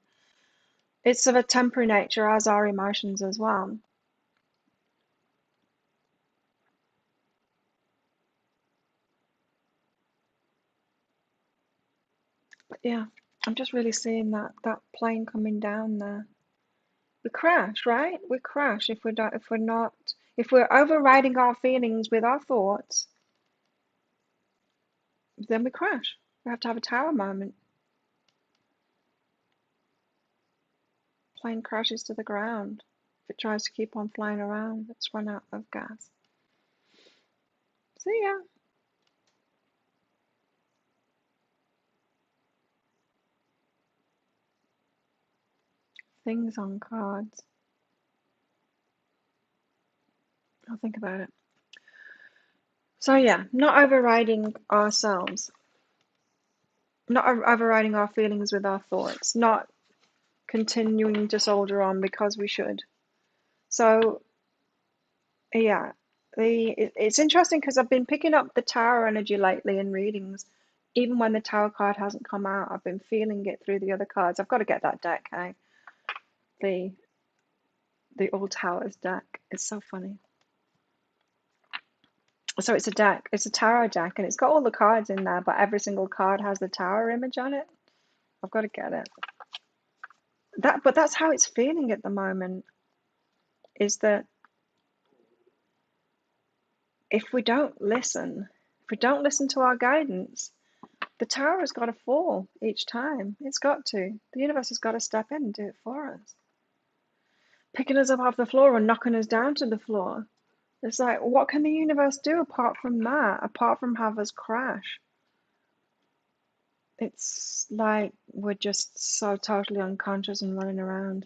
it's of a temporary nature, as are emotions as well. But yeah, I'm just really seeing that plane coming down there. We crash, right? We crash if we're overriding our feelings with our thoughts, then we crash. We have to have a tower moment. Plane crashes to the ground. If it tries to keep on flying around, it's run out of gas. See ya. Things on cards. I'll think about it. So yeah, not overriding ourselves. Not overriding our feelings with our thoughts. Not continuing to soldier on because we should. So yeah, it's interesting because I've been picking up the tower energy lately in readings. Even when the tower card hasn't come out, I've been feeling it through the other cards. I've got to get that deck, hey? The All Towers deck. It's so funny. So it's a deck. It's a tarot deck, and it's got all the cards in there, but every single card has the tower image on it. I've got to get it. But that's how it's feeling at the moment. Is that if we don't listen to our guidance, the tower has got to fall each time. It's got to. The universe has got to step in and do it for us. Picking us up off the floor and knocking us down to the floor. It's like, what can the universe do apart from that? Apart from have us crash? It's like we're just so totally unconscious and running around,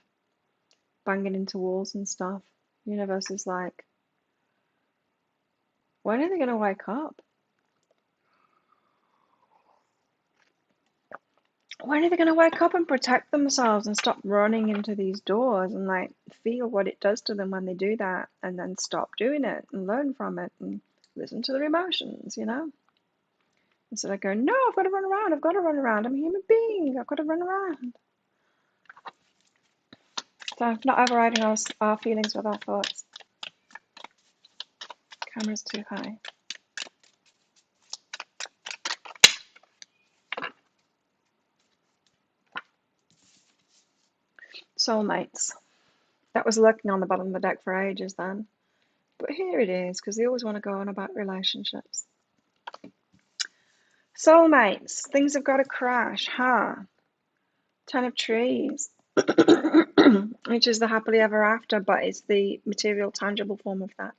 banging into walls and stuff. The universe is like, when are they going to wake up? When are they going to wake up and protect themselves and stop running into these doors and like feel what it does to them when they do that, and then stop doing it and learn from it and listen to their emotions, you know? Instead of going, no, I've got to run around, I'm a human being, I've got to run around. So not overriding our feelings with our thoughts. Camera's too high. Soulmates. That was lurking on the bottom of the deck for ages then. But here it is, because they always want to go on about relationships. Soulmates. Things have got to crash, huh? 10 of Trees. Which is the happily ever after, but it's the material, tangible form of that.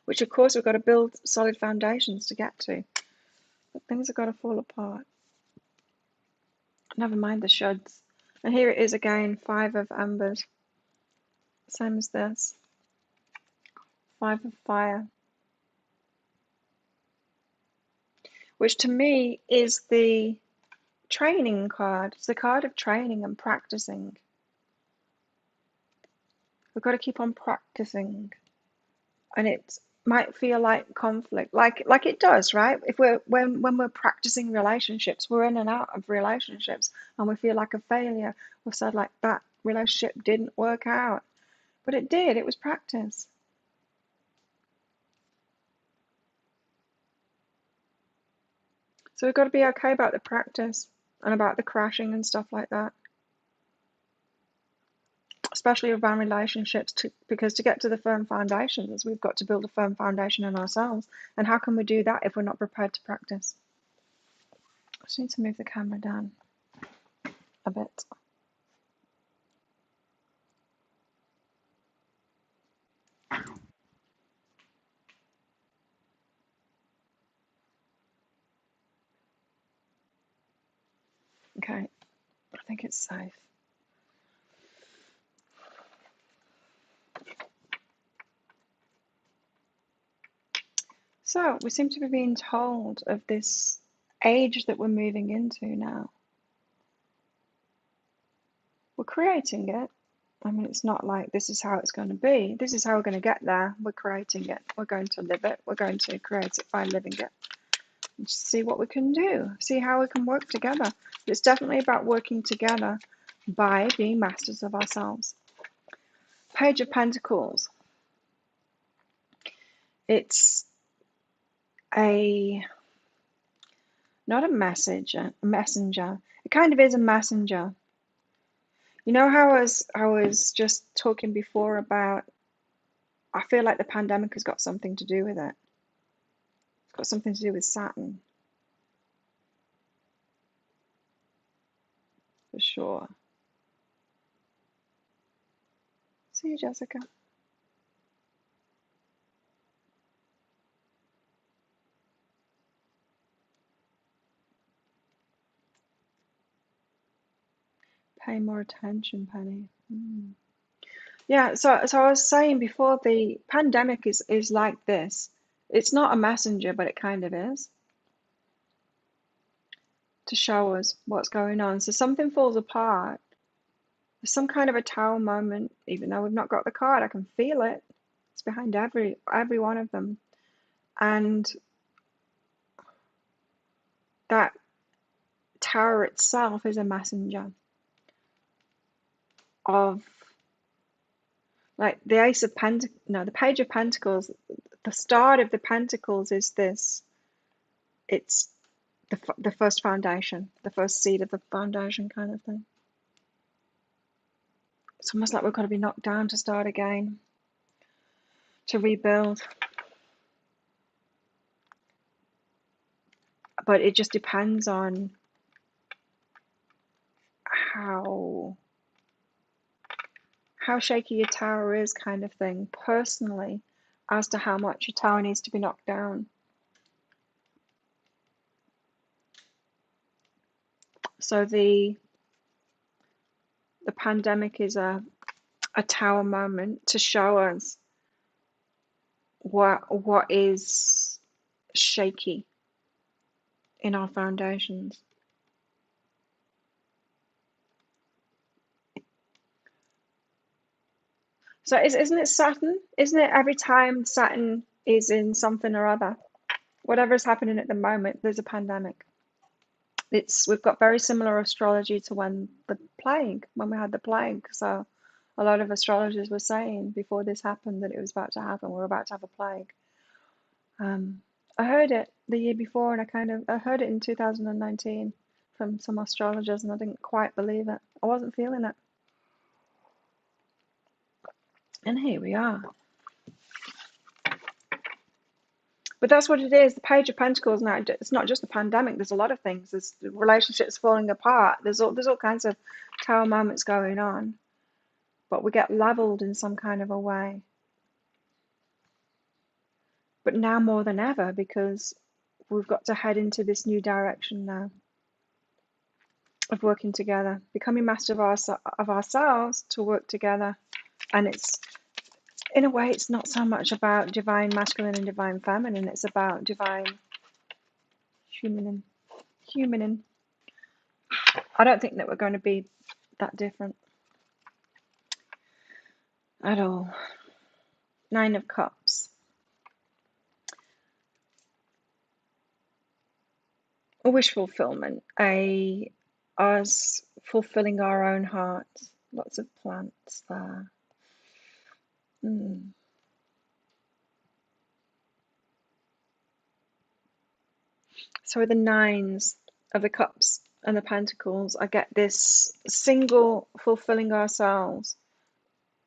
Which, of course, we've got to build solid foundations to get to. But things have got to fall apart. Never mind the shoulds. And here it is again, 5 of Embers. Same as this. 5 of Fire. Which to me is the training card. It's the card of training and practicing. We've got to keep on practicing. And it might feel like conflict, like it does, right? If when we're practicing relationships, we're in and out of relationships and we feel like a failure. We've said like that relationship didn't work out. But it did, it was practice. So we've got to be okay about the practice and about the crashing and stuff like that, especially with our relationships, because to get to the firm foundations, we've got to build a firm foundation in ourselves. And how can we do that if we're not prepared to practice? I just need to move the camera down a bit. Okay, I think it's safe. So we seem to be being told of this age that we're moving into now. We're creating it. I mean, it's not like this is how it's going to be. This is how we're going to get there. We're creating it. We're going to live it. We're going to create it by living it. And just see what we can do. See how we can work together. It's definitely about working together by being masters of ourselves. Page of Pentacles. It's not a messenger. It kind of is a messenger. You know how I was just talking before about, I feel like the pandemic has got something to do with it. It's got something to do with Saturn. For sure. See you, Jessica. Pay more attention, Penny. Yeah, so I was saying before, the pandemic is like this. It's not a messenger, but it kind of is, to show us what's going on. So something falls apart. There's some kind of a tower moment, even though we've not got the card, I can feel it. It's behind every one of them. And that tower itself is a messenger of, like, the Ace of Pentacles, no, the Page of Pentacles. The start of the Pentacles is this. It's the first foundation, the first seed of the foundation kind of thing. It's almost like we've got to be knocked down to start again, to rebuild. But it just depends on how shaky your tower is, kind of thing, personally, as to how much your tower needs to be knocked down. So the pandemic is a tower moment to show us what is shaky in our foundations. So isn't it Saturn? Isn't it every time Saturn is in something or other, whatever is happening at the moment, there's a pandemic. We've got very similar astrology to when we had the plague. So a lot of astrologers were saying before this happened that it was about to happen. We're about to have a plague. I heard it the year before, and I heard it in 2019 from some astrologers, and I didn't quite believe it. I wasn't feeling it. And here we are. But that's what it is. The Page of Pentacles now, it's not just the pandemic. There's a lot of things. There's relationships falling apart. There's all kinds of tower moments going on. But we get leveled in some kind of a way. But now more than ever, because we've got to head into this new direction now of working together, becoming master of ourselves to work together. And it's, in a way, it's not so much about divine masculine and divine feminine. It's about divine humanin. I don't think that we're going to be that different at all. 9 of Cups. A wish fulfillment, us fulfilling our own hearts. Lots of plants there. So with the nines of the cups and the pentacles, I get this single fulfilling ourselves.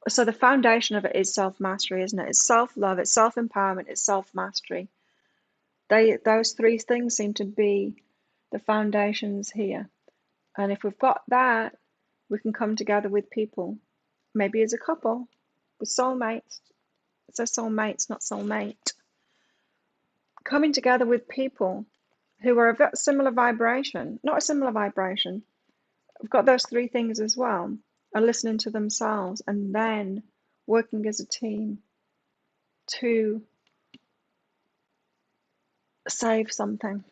So the foundation of it is self-mastery, isn't it? It's self-love, it's self-empowerment, it's self-mastery. Those three things seem to be the foundations here. And if we've got that, we can come together with people, maybe as a couple, with soulmates. It says soulmates, not soulmate. Coming together with people who are of a similar vibration, not a similar vibration. We've got those three things as well, are listening to themselves and then working as a team to save something.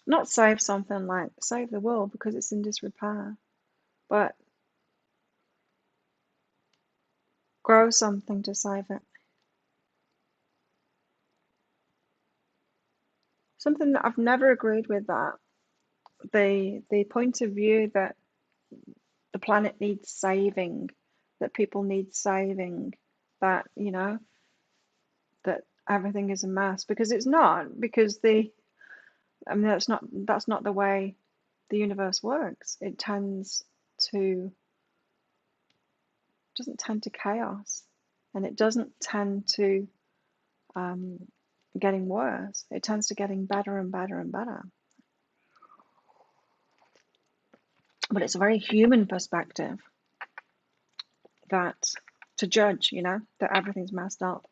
Not save something like save the world because it's in disrepair, but grow something to save it. Something that I've never agreed with, that the point of view that the planet needs saving, that people need saving, that, you know, that everything is a mess, because it's not, because I mean, that's not the way the universe works. It doesn't tend to chaos, and it doesn't tend to getting worse. It tends to getting better and better and better. But it's a very human perspective that to judge, you know, that everything's messed up.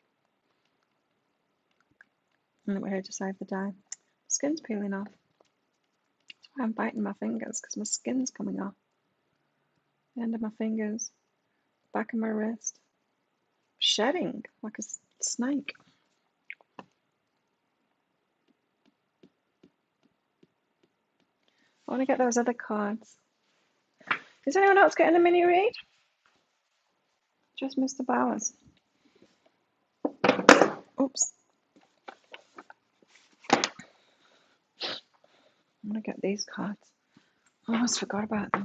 And that we're here to save the day. Skin's peeling off. That's why I'm biting my fingers, because my skin's coming off. The end of my fingers, back of my wrist. Shedding like a snake. I want to get those other cards. Is anyone else getting a mini read? Just Mr. Bowers. Oops. I'm going to get these cards. I almost forgot about them.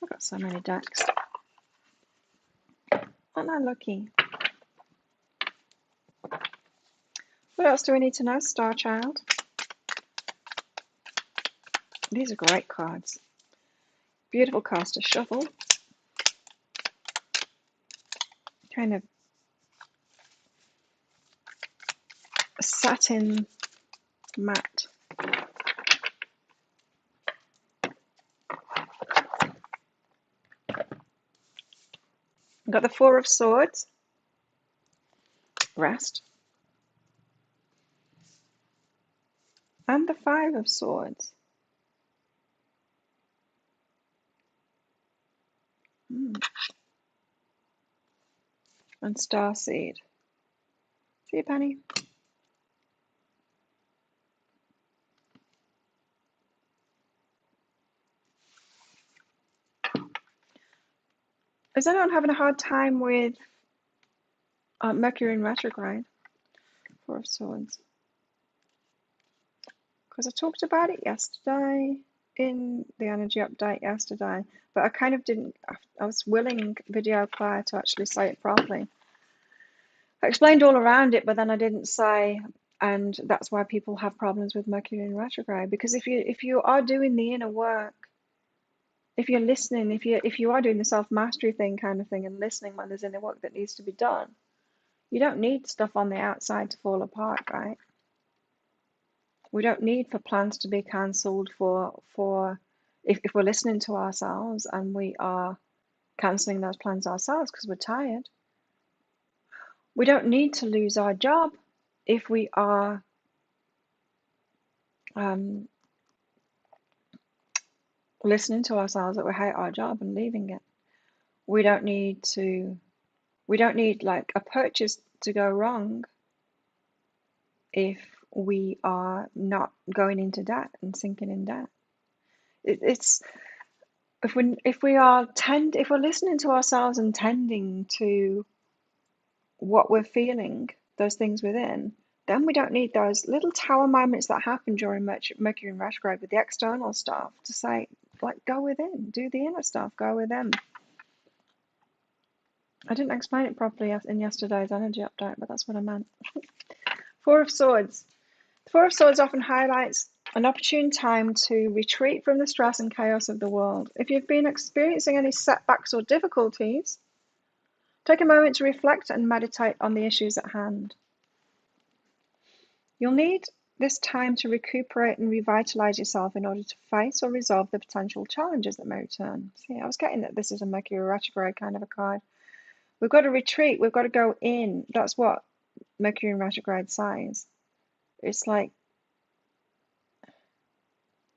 I've got so many decks. Aren't I lucky? What else do we need to know, Starchild? These are great cards. Beautiful cards to shuffle. Kind of a satin matte. I've got the Four of Swords. Rest. And the Five of Swords. And Starseed. See you, Penny. Is anyone having a hard time with Mercury in retrograde? Four of Swords. Because I talked about it yesterday in the energy update yesterday, but I kind of didn't, I was willing video prior to actually say it properly. I explained all around it, but then I didn't say, and that's why people have problems with Mercury in retrograde, because if you are doing the inner work, if you're listening, if you are doing the self-mastery thing kind of thing and listening when there's inner work that needs to be done, you don't need stuff on the outside to fall apart, right? We don't need for plans to be cancelled for if we're listening to ourselves and we are cancelling those plans ourselves because we're tired. We don't need to lose our job if we are listening to ourselves that we hate our job and leaving it. We don't need like a purchase to go wrong if we are not going into debt and sinking in debt. It's if we're listening to ourselves and tending to what we're feeling, those things within, then we don't need those little tower moments that happen during Mercury in retrograde with the external stuff to say, like, go within, do the inner stuff, go within. I didn't explain it properly in yesterday's energy update, but that's what I meant. Four of Swords. The Four of Swords often highlights an opportune time to retreat from the stress and chaos of the world. If you've been experiencing any setbacks or difficulties, take a moment to reflect and meditate on the issues at hand. You'll need this time to recuperate and revitalize yourself in order to face or resolve the potential challenges that may return. See, I was getting that this is a Mercury retrograde kind of a card. We've got to retreat. We've got to go in. That's what Mercury in retrograde says. It's like,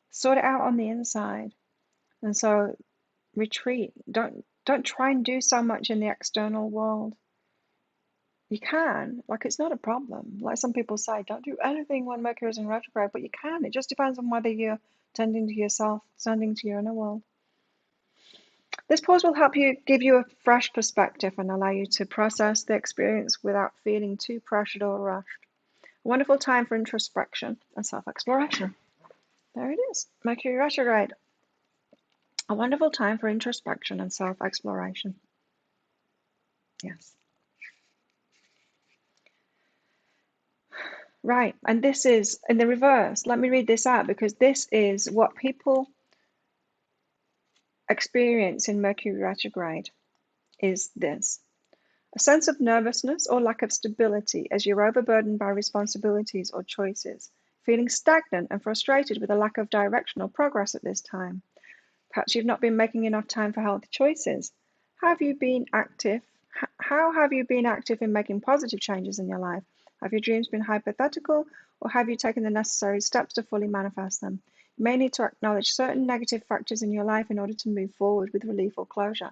sort it out on the inside. And so retreat. Don't try and do so much in the external world. You can, like, it's not a problem. Like some people say, don't do anything when Mercury is in retrograde, but you can. It just depends on whether you're tending to yourself, tending to your inner world. This pause will help you, give you a fresh perspective and allow you to process the experience without feeling too pressured or rushed. A wonderful time for introspection and self-exploration. There it is, Mercury retrograde. A wonderful time for introspection and self-exploration. Yes. Right, and this is in the reverse. Let me read this out because this is what people experience in Mercury retrograde is this. A sense of nervousness or lack of stability as you're overburdened by responsibilities or choices, feeling stagnant and frustrated with a lack of direction or progress at this time. Perhaps you've not been making enough time for healthy choices. Have you been active? How have you been active in making positive changes in your life? Have your dreams been hypothetical, or have you taken the necessary steps to fully manifest them? You may need to acknowledge certain negative factors in your life in order to move forward with relief or closure.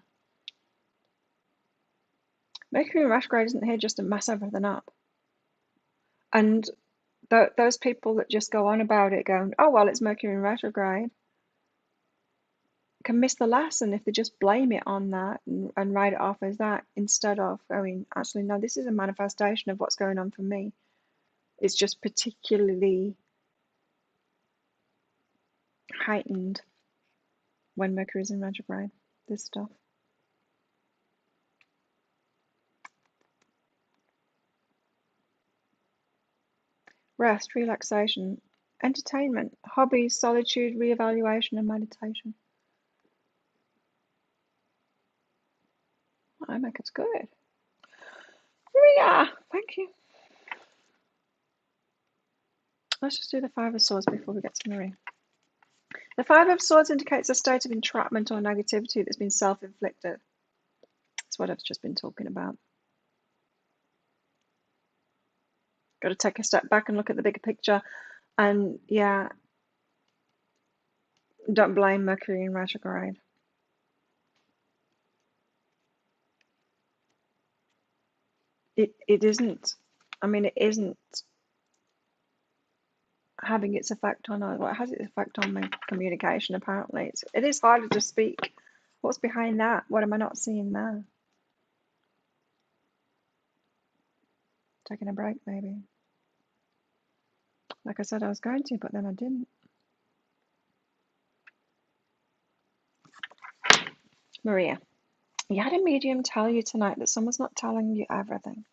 Mercury in retrograde isn't here just to mess everything up. And those people that just go on about it going, oh, well, it's Mercury in retrograde, can miss the lesson if they just blame it on that and write it off as that instead of going, actually, no, this is a manifestation of what's going on for me. It's just particularly heightened when Mercury is in retrograde, this stuff. Rest, relaxation, entertainment, hobbies, solitude, reevaluation, and meditation. I think it's good. Maria, thank you. Let's just do the Five of Swords before we get to Maria. The Five of Swords indicates a state of entrapment or negativity that's been self-inflicted. That's what I've just been talking about. Got to take a step back and look at the bigger picture. And yeah, don't blame Mercury in retrograde. It isn't, I mean, it isn't having its effect on us. Well, it has its effect on my communication, apparently. It is harder to speak. What's behind that? What am I not seeing there? Taking a break, maybe. Like I said I was going to, but then I didn't. Maria, you had a medium tell you tonight that someone's not telling you everything.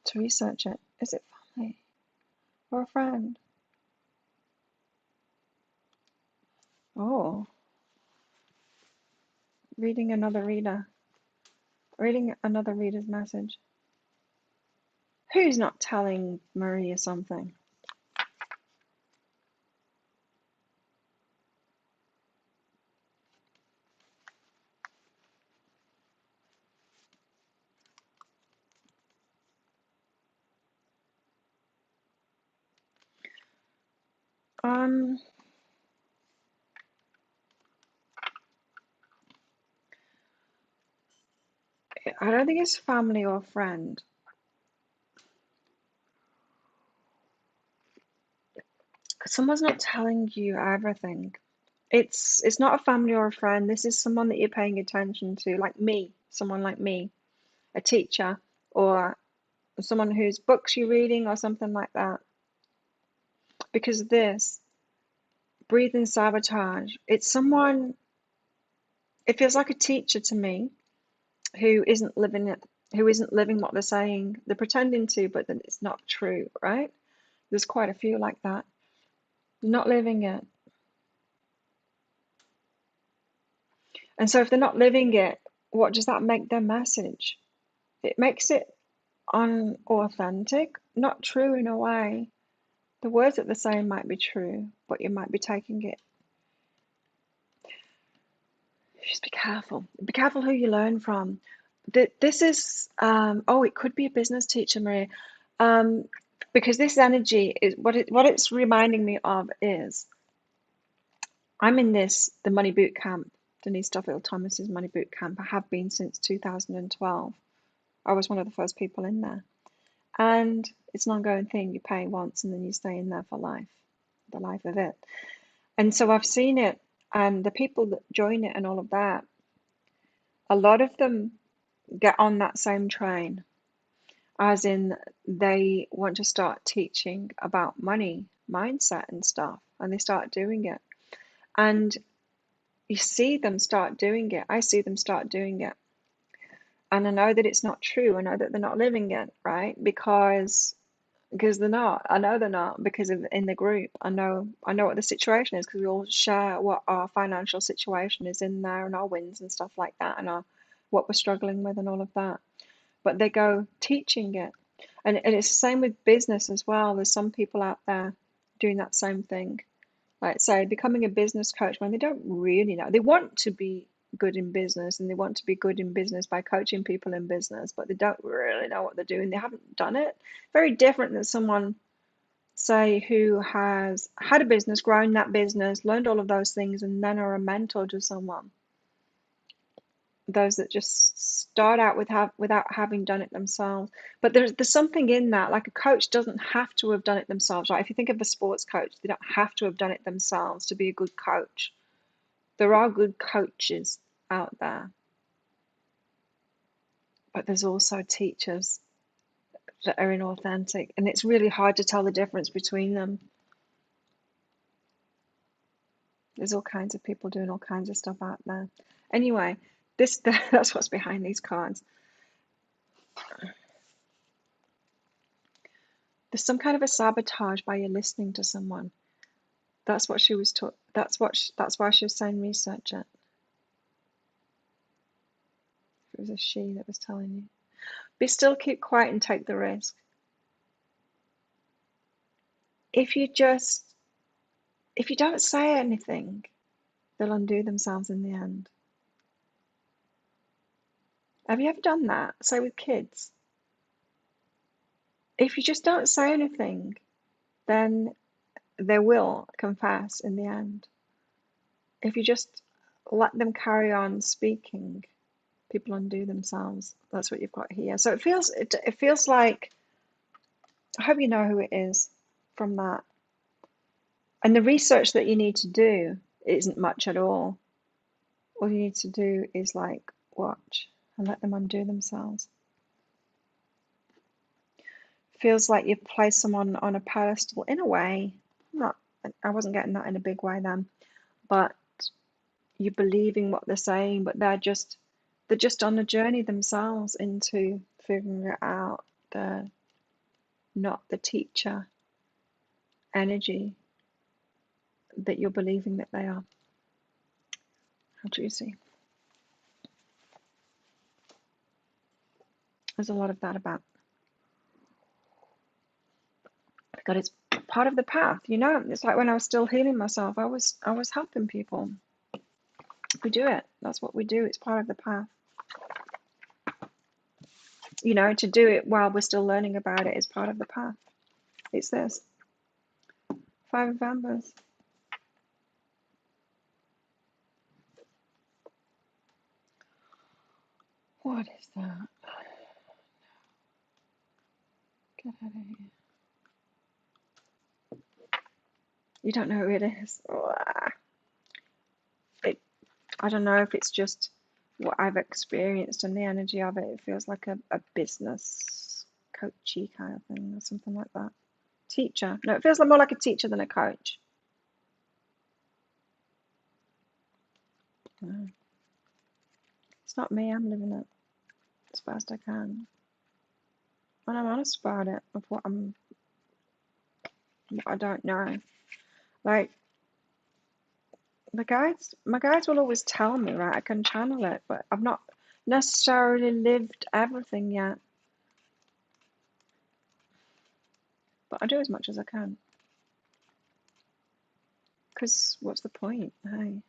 To research it. Is it family or a friend? Oh. Reading another reader's message. Who's not telling Maria something? I don't think it's family or friend. Someone's not telling you everything. It's not a family or a friend. This is someone that you're paying attention to, like me, someone like me, a teacher, or someone whose books you're reading or something like that. Because this, breathing sabotage, it's someone, it feels like a teacher to me who isn't living who isn't living what they're saying. They're pretending to, but then it's not true, right? There's quite a few like that. They're not living it. And so if they're not living it, what does that make their message? It makes it unauthentic, not true in a way. The words that they're saying might be true, but you might be taking it. Just be careful. Be careful who you learn from. This is, it could be a business teacher, Maria, because this energy is what it's reminding me of is I'm in the money boot camp, Denise Duffield Thomas's money boot camp. I have been since 2012. I was one of the first people in there. And it's an ongoing thing. You pay once and then you stay in there for life, the life of it. And so I've seen it, and the people that join it and all of that, a lot of them get on that same train, as in they want to start teaching about money, mindset and stuff, and they start doing it. And you see them start doing it. I see them start doing it. And I know that it's not true. I know that they're not living it, right? Because they're not. I know they're not, because in the group. I know what the situation is, because we all share what our financial situation is in there, and our wins and stuff like that, and what we're struggling with and all of that. But they go teaching it. And it's the same with business as well. There's some people out there doing that same thing. Like, say, becoming a business coach when they don't really know. They want to be good in business, and they want to be good in business by coaching people in business, but they don't really know what they're doing. They haven't done it. Very different than someone, say, who has had a business, grown that business, learned all of those things, and then are a mentor to someone. Those that just start out without having done it themselves. But there's something in that. Like, a coach doesn't have to have done it themselves, right? If you think of a sports coach, they don't have to have done it themselves to be a good coach. There are good coaches out there, but there's also teachers that are inauthentic, and it's really hard to tell the difference between them. There's all kinds of people doing all kinds of stuff out there. Anyway, that's what's behind these cards. There's some kind of a sabotage by you listening to someone. That's what she was taught. That's why she was saying research it. It was a she that was telling you. Be still, keep quiet, and take the risk. If you don't say anything, they'll undo themselves in the end. Have you ever done that? Say with kids. If you just don't say anything, then they will confess in the end. If you just let them carry on speaking, people undo themselves. That's what you've got here. So it feels like, I hope you know who it is from that. And the research that you need to do isn't much at all. All you need to do is like watch and let them undo themselves. Feels like you've placed someone on a pedestal in a way. I wasn't getting that in a big way then, but you're believing what they're saying, but they're just on a journey themselves into figuring it out. They're not the teacher energy that you're believing that they are. How juicy. There's a lot of that about. God, it's part of the path, you know. It's like when I was still healing myself, I was helping people. We do it. That's what we do. It's part of the path. You know, to do it while we're still learning about it is part of the path. It's this. 5 of Embers. What is that? Get out of here. You don't know who it is. I don't know if it's just what I've experienced and the energy of it. It feels like a business coachy kind of thing or something like that. Teacher. No, it feels more like a teacher than a coach. No. It's not me, I'm living it. as best I can. And I'm honest about it, of what I don't know. Like, my guides will always tell me, right? I can channel it, but I've not necessarily lived everything yet. But I do as much as I can. Because what's the point, hey?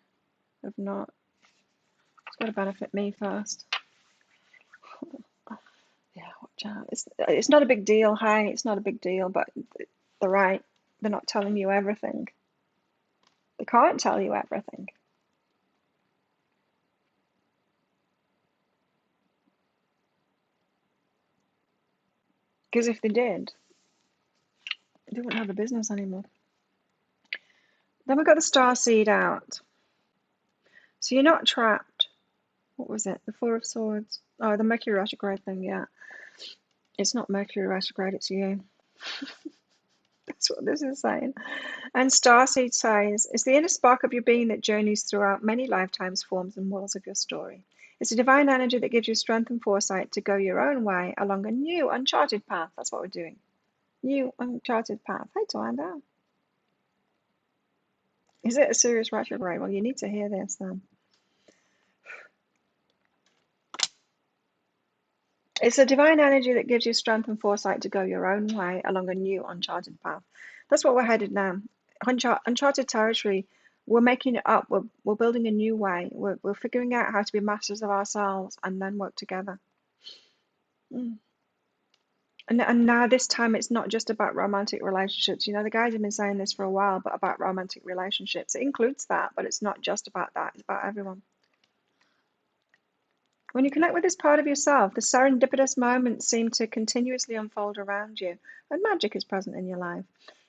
Of not. It's got to benefit me first. Yeah, watch out. It's not a big deal, hey? It's not a big deal, but they're right. They're not telling you everything. They can't tell you everything. Because if they did, they wouldn't have a business anymore. Then we got the star seed out. So you're not trapped. What was it? The Four of Swords. Oh, the Mercury retrograde thing, yeah. It's not Mercury retrograde, it's you. That's what this is saying. And Starseed says, it's the inner spark of your being that journeys throughout many lifetimes, forms, and worlds of your story. It's a divine energy that gives you strength and foresight to go your own way along a new, uncharted path. That's what we're doing. New, uncharted path. Hey, Tawanda. Is it a serious retrograde? Well, you need to hear this then. It's a divine energy that gives you strength and foresight to go your own way along a new, uncharted path. That's what we're headed now. Uncharted territory. We're making it up. We're building a new way. We're figuring out how to be masters of ourselves and then work together. And now this time it's not just about romantic relationships. You know, the guys have been saying this for a while, but about romantic relationships. It includes that, but it's not just about that. It's about everyone. When you connect with this part of yourself, the serendipitous moments seem to continuously unfold around you, and magic is present in your life.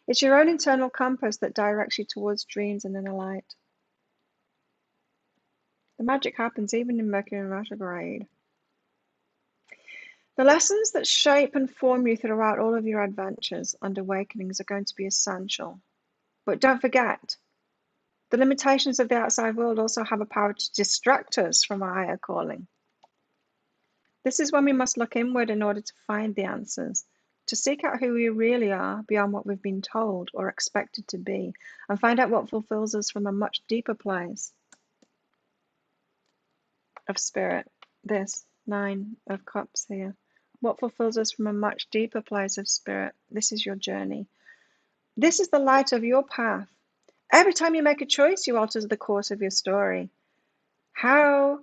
It's your own internal compass that directs you towards dreams and inner light. The magic happens even in Mercury retrograde. The lessons that shape and form you throughout all of your adventures and awakenings are going to be essential. But don't forget, the limitations of the outside world also have a power to distract us from our higher calling. This is when we must look inward in order to find the answers, to seek out who we really are beyond what we've been told or expected to be, and find out what fulfills us from a much deeper place of spirit. This 9 of Cups here. What fulfills us from a much deeper place of spirit. This is your journey. This is the light of your path. Every time you make a choice, you alter the course of your story. How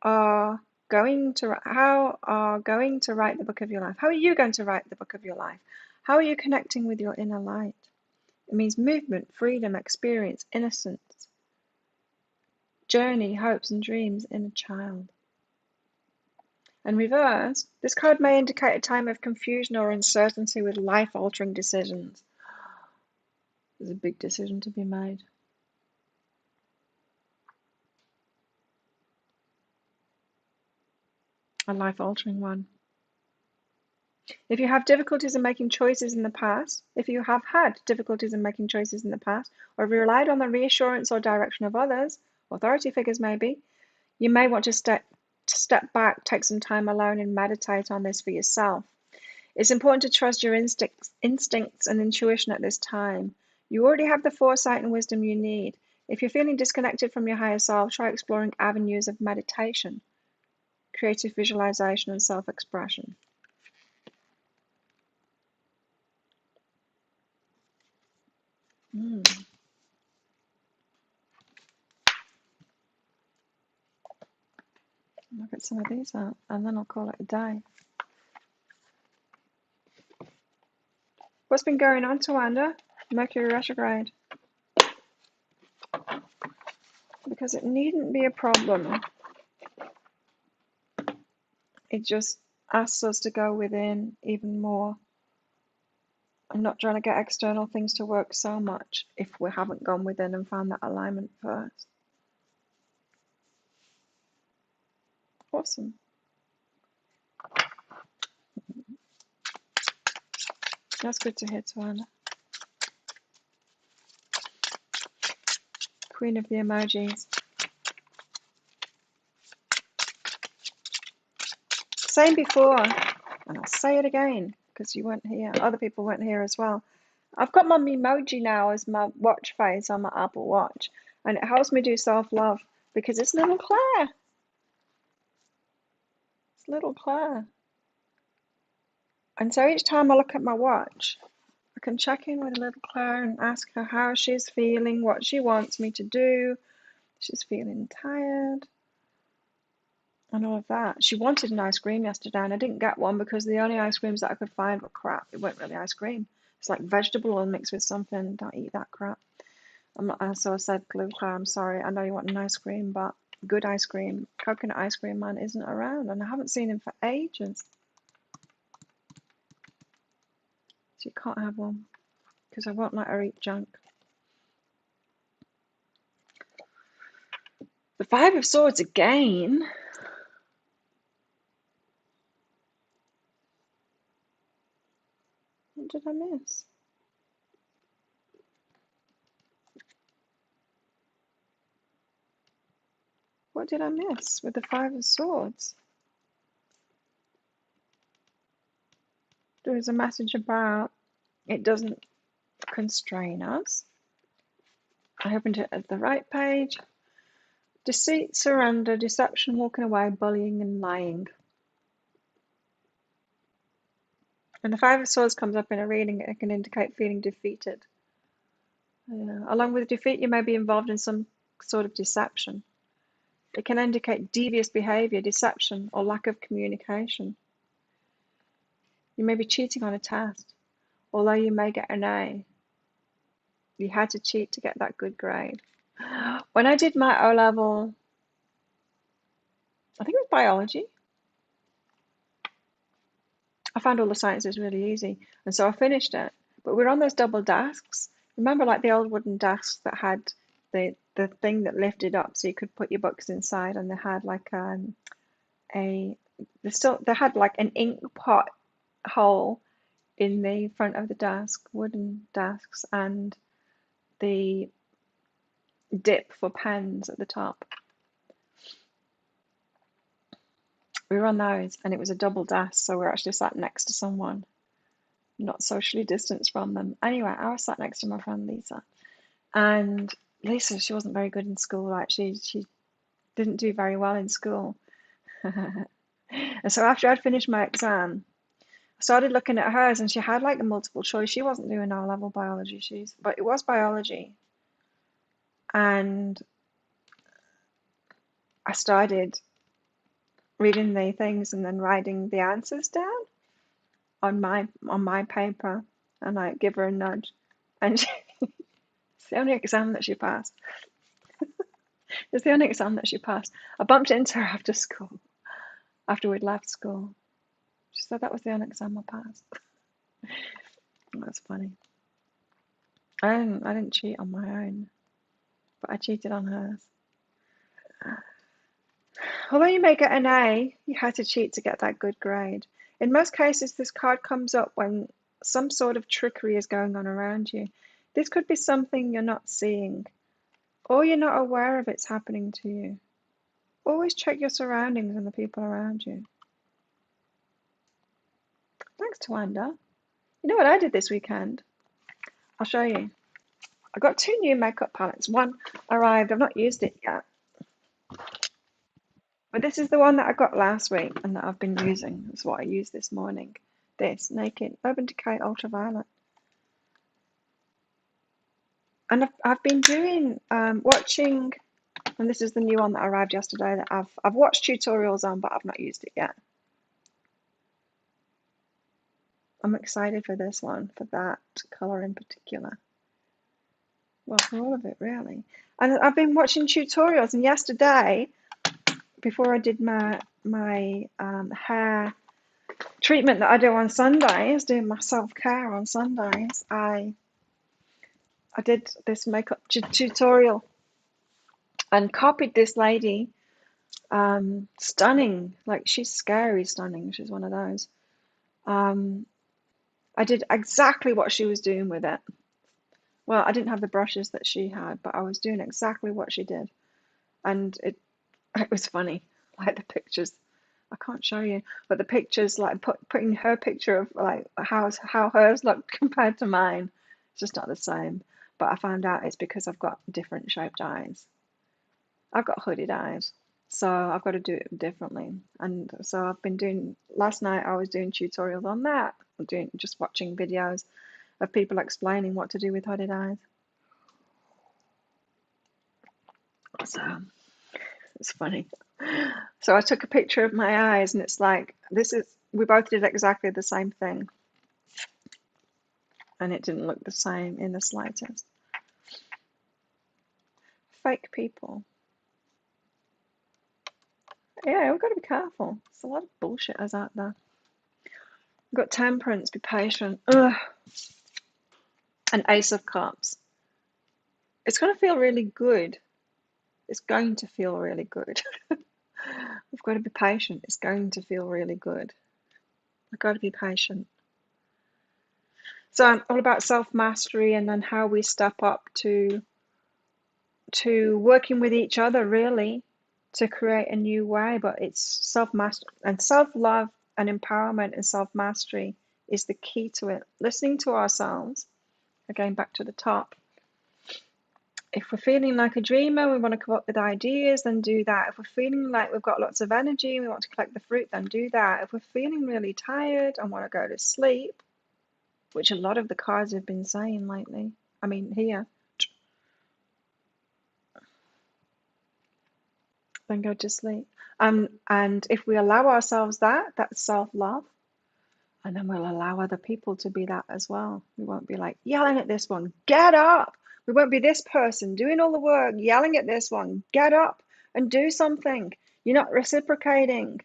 are going to write the book of your life? How are you going to write the book of your life? How are you connecting with your inner light? It means movement, freedom, experience, innocence, journey, hopes and dreams, inner child. And reverse, this card may indicate a time of confusion or uncertainty with life-altering decisions. There's a big decision to be made. A life-altering one. If you have difficulties in making choices in the past, if you have had difficulties in making choices in the past, or have relied on the reassurance or direction of others, authority figures maybe, you may want to step back, take some time alone and meditate on this for yourself. It's important to trust your instincts and intuition at this time. You already have the foresight and wisdom you need. If you're feeling disconnected from your higher self, try exploring avenues of meditation, creative visualization, and self-expression. I'll get some of these out and then I'll call it a day. What's been going on, Tawanda? Mercury retrograde. Because it needn't be a problem. It just asks us to go within even more. I'm not trying to get external things to work so much if we haven't gone within and found that alignment first. Awesome. That's good to hear, Tawanda. Queen of the emojis. saying before, and I'll say it again because you weren't here, other people weren't here as well. I've got my emoji now as my watch face on my Apple Watch, and it helps me do self-love because it's little Claire. It's little Claire. And so each time I look at my watch, I can check in with little Claire and ask her how she's feeling, what she wants me to do. She's feeling tired and all of that. She wanted an ice cream yesterday, and I didn't get one because the only ice creams that I could find were crap. It wasn't really ice cream. It's like vegetable oil mixed with something. Don't eat that crap. So I said, little Claire, I'm sorry. I know you want an ice cream, but good ice cream, coconut ice cream man isn't around, and I haven't seen him for ages. So you can't have one because I won't let her eat junk. The Five of Swords again. What did I miss? What did I miss with the Five of Swords? There was a message about it doesn't constrain us. I opened it at the right page. Deceit, surrender, deception, walking away, bullying and lying. When the Five of Swords comes up in a reading, it can indicate feeling defeated. Along with defeat, you may be involved in some sort of deception. It can indicate devious behavior, deception, or lack of communication. You may be cheating on a test. Although you may get an A, you had to cheat to get that good grade. When I did my O-level, I think it was biology, I found all the sciences really easy, and so I finished it. But we're on those double desks. Remember, like the old wooden desks that had the thing that lifted up so you could put your books inside, and they had like they had like an ink pot hole in the front of the desk, wooden desks, and the dip for pens at the top. We were on those, and it was a double desk, so we're actually sat next to someone, not socially distanced from them. Anyway, I was sat next to my friend Lisa, and Lisa, she wasn't very good in school. Like she didn't do very well in school. And so after I'd finished my exam, I started looking at hers, and she had like a multiple choice. She wasn't doing O-level biology, but it was biology. And I started reading the things and then writing the answers down on my paper, and I give her a nudge, and it's the only exam that she passed. It's the only exam that she passed. I bumped into her after school, after we'd left school. She said that was the only exam I passed. That's funny. I didn't cheat on my own, but I cheated on hers. Although you may get an A, you had to cheat to get that good grade. In most cases, this card comes up when some sort of trickery is going on around you. This could be something you're not seeing, or you're not aware of it's happening to you. Always check your surroundings and the people around you. Thanks, Tawanda. You know what I did this weekend? I'll show you. I got 2 new makeup palettes. One arrived. I've not used it yet. But this is the one that I got last week and that I've been using. That's what I used this morning. This Naked Urban Decay Ultraviolet. And I've been doing watching, and this is the new one that arrived yesterday that I've watched tutorials on, but I've not used it yet. I'm excited for this one, for that color in particular. Well, for all of it really. And I've been watching tutorials, and yesterday, before I did my hair treatment that I do on Sundays, doing my self-care on Sundays, I did this makeup tutorial and copied this lady. Stunning, like she's scary stunning. She's one of those. I did exactly what she was doing with it. Well, I didn't have the brushes that she had, but I was doing exactly what she did, and it was funny, like the pictures. I can't show you, but the pictures, like putting her picture of like how hers looked compared to mine, it's just not the same. But I found out it's because I've got different shaped eyes. I've got hooded eyes, so I've got to do it differently. And so I've been doing. Last night I was doing tutorials on that. Just watching videos of people explaining what to do with hooded eyes. So it's funny. So I took a picture of my eyes, and it's like, we both did exactly the same thing. And it didn't look the same in the slightest. Fake people. Yeah, we've got to be careful. There's a lot of bullshit as out there. We've got temperance, be patient. Ugh. And Ace of Cups. It's going to feel really good. It's going to feel really good. We've got to be patient. It's going to feel really good. We've got to be patient. So I'm all about self-mastery, and then how we step up to working with each other, really, to create a new way. But it's self-mastery and self-love and empowerment, and self-mastery is the key to it. Listening to ourselves, again, back to the top. If we're feeling like a dreamer, we want to come up with ideas, then do that. If we're feeling like we've got lots of energy and we want to collect the fruit, then do that. If we're feeling really tired and want to go to sleep, which a lot of the cards have been saying lately, I mean here, then go to sleep. And if we allow ourselves that, that's self-love. And then we'll allow other people to be that as well. We won't be like yelling at this one, get up. We won't be this person doing all the work, yelling at this one, get up and do something. You're not reciprocating.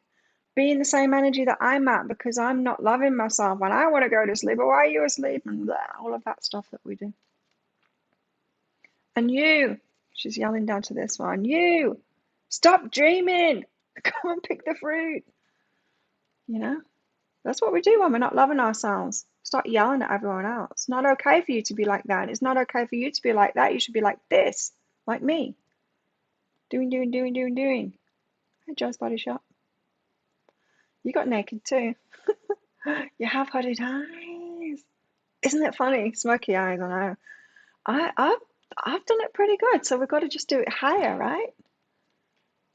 Be in the same energy that I'm at, because I'm not loving myself when I want to go to sleep. Or why are you asleep? And blah, all of that stuff that we do. And you, she's yelling down to this one, you, stop dreaming. Come and pick the fruit. You know? That's what we do when we're not loving ourselves. Start yelling at everyone else. It's not okay for you to be like that. It's not okay for you to be like that. You should be like this, like me. Doing. Hey, Joe's Body Shop. You got naked too. You have hooded eyes. Isn't it funny? Smoky eyes, I know. I've done it pretty good, so we've got to just do it higher, right?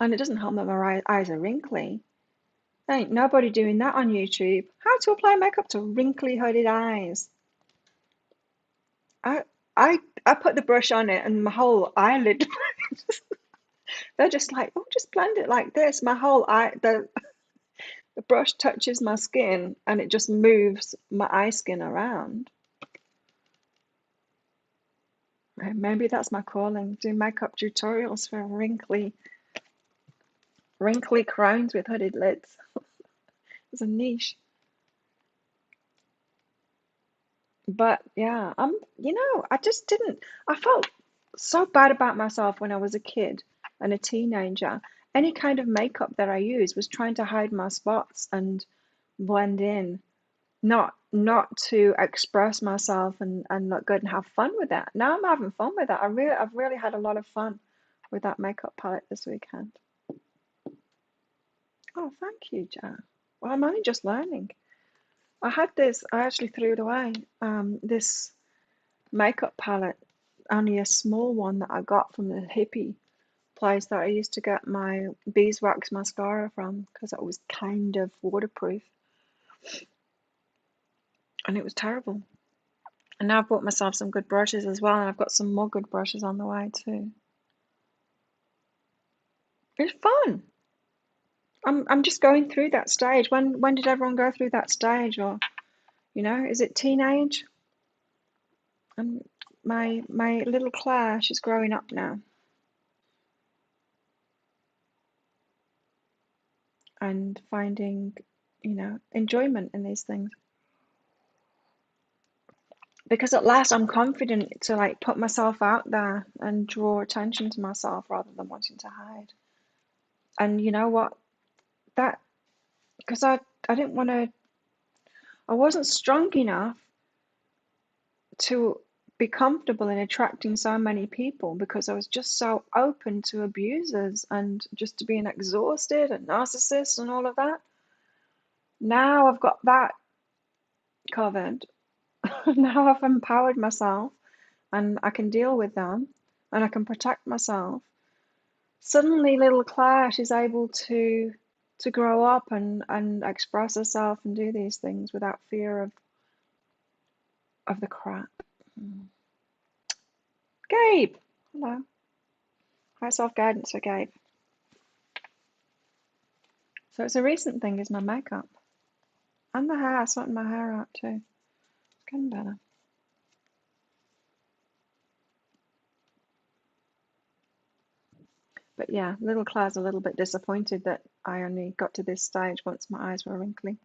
And it doesn't help that my eyes are wrinkly. There ain't nobody doing that on YouTube. How to apply makeup to wrinkly hooded eyes. I I put the brush on it and my whole eyelid. They're just like, oh, just blend it like this. My whole eye, the brush touches my skin and it just moves my eye skin around. Maybe that's my calling. Do makeup tutorials for wrinkly crowns with hooded lids. It's a niche. But yeah, I just didn't. I felt so bad about myself when I was a kid and a teenager. Any kind of makeup that I used was trying to hide my spots and blend in, not to express myself and look good and have fun with that. Now I'm having fun with that. I've really had a lot of fun with that makeup palette this weekend. Oh, thank you, Jan. Well, I'm only just learning. I actually threw it away. This makeup palette, only a small one that I got from the hippie place that I used to get my beeswax mascara from, because it was kind of waterproof. And it was terrible. And now I've bought myself some good brushes as well, and I've got some more good brushes on the way too. It's fun. I'm just going through that stage. When did everyone go through that stage? Or, is it teenage? And my little Claire, she's growing up now. And finding, enjoyment in these things. Because at last I'm confident to like put myself out there and draw attention to myself rather than wanting to hide. And you know what? Because I wasn't strong enough to be comfortable in attracting so many people because I was just so open to abusers and just to being exhausted and narcissists and all of that. Now I've got that covered. Now I've empowered myself and I can deal with them and I can protect myself. Suddenly little Claire, she's able to grow up and express herself and do these things without fear of the crap. Gabe, hello. High self-guidance for Gabe. So it's a recent thing, is my makeup. And the hair, sorting my hair out too. It's getting better. But yeah, little Claire's a little bit disappointed that I only got to this stage once my eyes were wrinkly.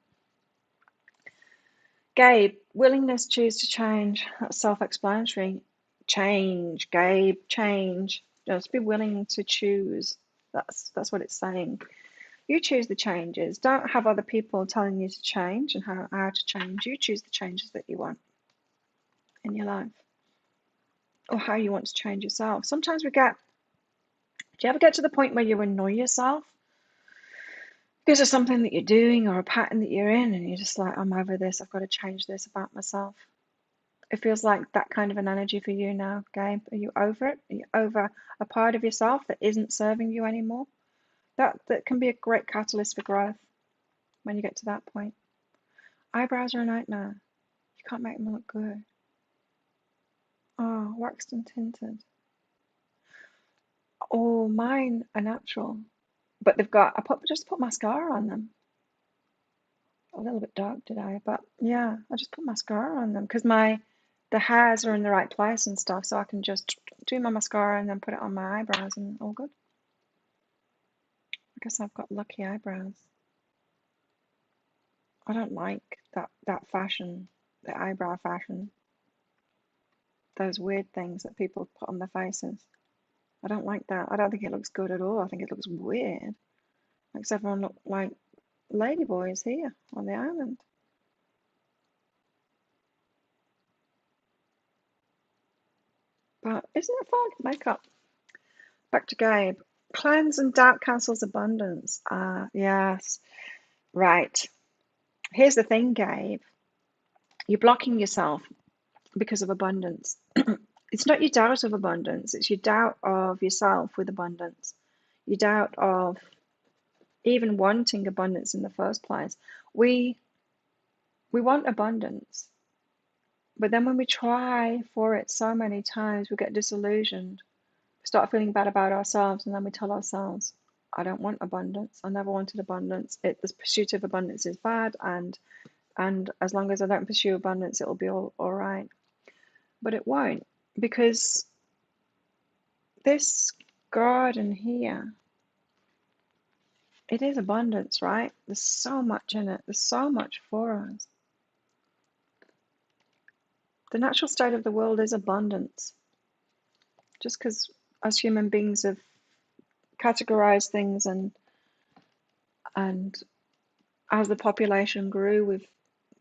Gabe, willingness, choose to change. That's self-explanatory. Change, Gabe, change. Just be willing to choose. That's what it's saying. You choose the changes. Don't have other people telling you to change and how to change. You choose the changes that you want in your life or how you want to change yourself. Sometimes do you ever get to the point where you annoy yourself because of something that you're doing or a pattern that you're in and you're just like, I'm over this, I've got to change this about myself? It feels like that kind of an energy for you now, Gabe. Are you over it? Are you over a part of yourself that isn't serving you anymore? That can be a great catalyst for growth when you get to that point. Eyebrows are a nightmare. You can't make them look good. Oh, waxed and tinted. Oh, mine are natural. But they've got, just put mascara on them. A little bit dark today, but yeah, I just put mascara on them because the hairs are in the right place and stuff, so I can just do my mascara and then put it on my eyebrows and all good. I guess I've got lucky eyebrows. I don't like that fashion, the eyebrow fashion. Those weird things that people put on their faces. I don't like that. I don't think it looks good at all. I think it looks weird. Makes everyone look like ladyboys here on the island. But isn't it fun? Makeup. Back to Gabe. Cleanse and doubt cancels abundance. Ah, yes. Right. Here's the thing, Gabe. You're blocking yourself because of abundance. It's not your doubt of abundance, it's your doubt of yourself with abundance. Your doubt of even wanting abundance in the first place. We want abundance, but then when we try for it so many times, we get disillusioned. We start feeling bad about ourselves, and then we tell ourselves, I don't want abundance. I never wanted abundance. The pursuit of abundance is bad, and as long as I don't pursue abundance, it'll be all right. But it won't, because this garden here, it is abundance, right? There's so much in it. There's so much for us. The natural state of the world is abundance. Just because as human beings have categorized things and as the population grew,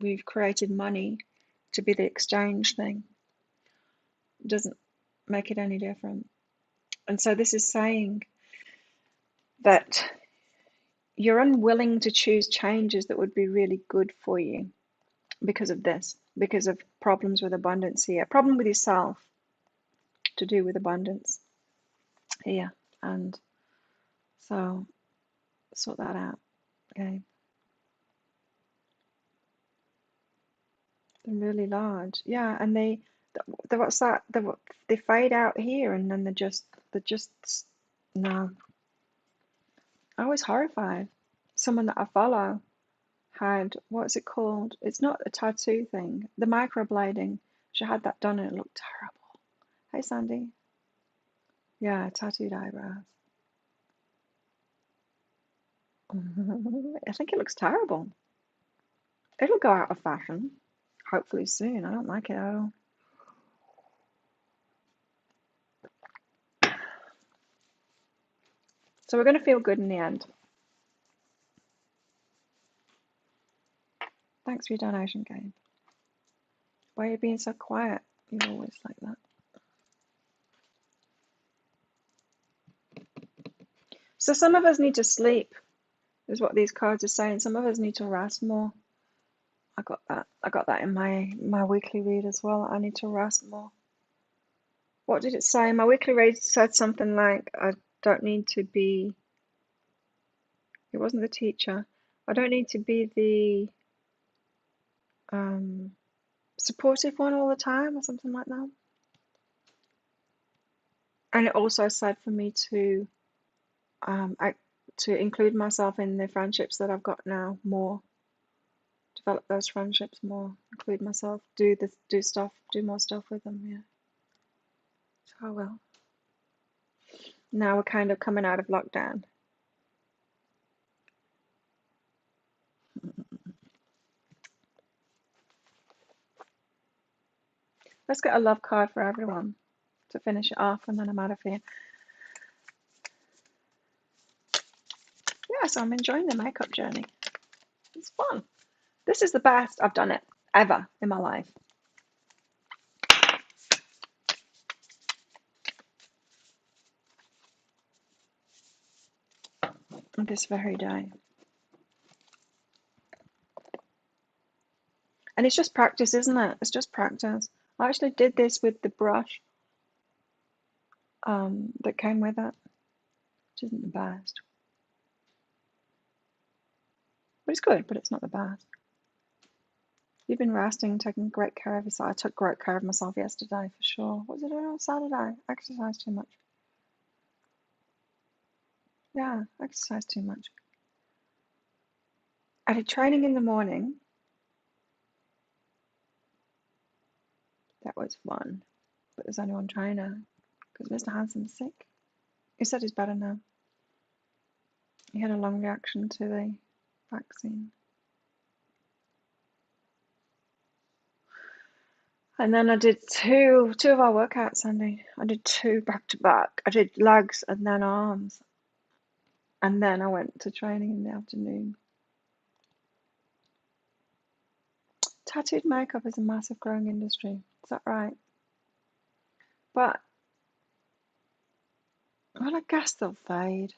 we've created money to be the exchange thing. It doesn't make it any different. And so this is saying that you're unwilling to choose changes that would be really good for you because of this, because of problems with abundance here, problem with yourself to do with abundance here. And so sort that out. Okay. They're really large. Yeah, and they what's that? They fade out here and then they're just no. I was horrified. Someone that I follow had, what's it called? It's not a tattoo thing. The microblading. She had that done and it looked terrible. Hey, Sandy. Yeah, tattooed eyebrows. I think it looks terrible. It'll go out of fashion, hopefully soon. I don't like it at all. So we're going to feel good in the end. Thanks for your donation, Gabe. Why are you being so quiet? You're always like that. So some of us need to sleep, is what these cards are saying. Some of us need to rest more. I got that. I got that in my weekly read as well. I need to rest more. What did it say? My weekly read said something like, I don't need to be, it wasn't the teacher. I don't need to be the supportive one all the time, or something like that. And it also said for me to include myself in the friendships that I've got now more, develop those friendships more, include myself, do more stuff with them. Yeah, so I will. Now we're kind of coming out of lockdown. Let's get a love card for everyone to finish it off, and then I'm out of here. Yeah, so I'm enjoying the makeup journey. It's fun. This is the best I've done it ever in my life. On this very day. And it's just practice, isn't it? It's just practice. I actually did this with the brush that came with it, which isn't the best. But it's good, but it's not the best. You've been resting, taking great care of yourself. I took great care of myself yesterday, for sure. What was I doing on Saturday? Exercised too much. Yeah, exercised too much. I did training in the morning. That was fun. But there's only one trainer because Mr. Hanson's sick. He said he's better now. He had a long reaction to the vaccine. And then I did two of our workouts Sunday. I did 2 back to back. I did legs and then arms. And then I went to training in the afternoon. Tattooed makeup is a massive growing industry. Is that right? But, well, I guess they'll fade.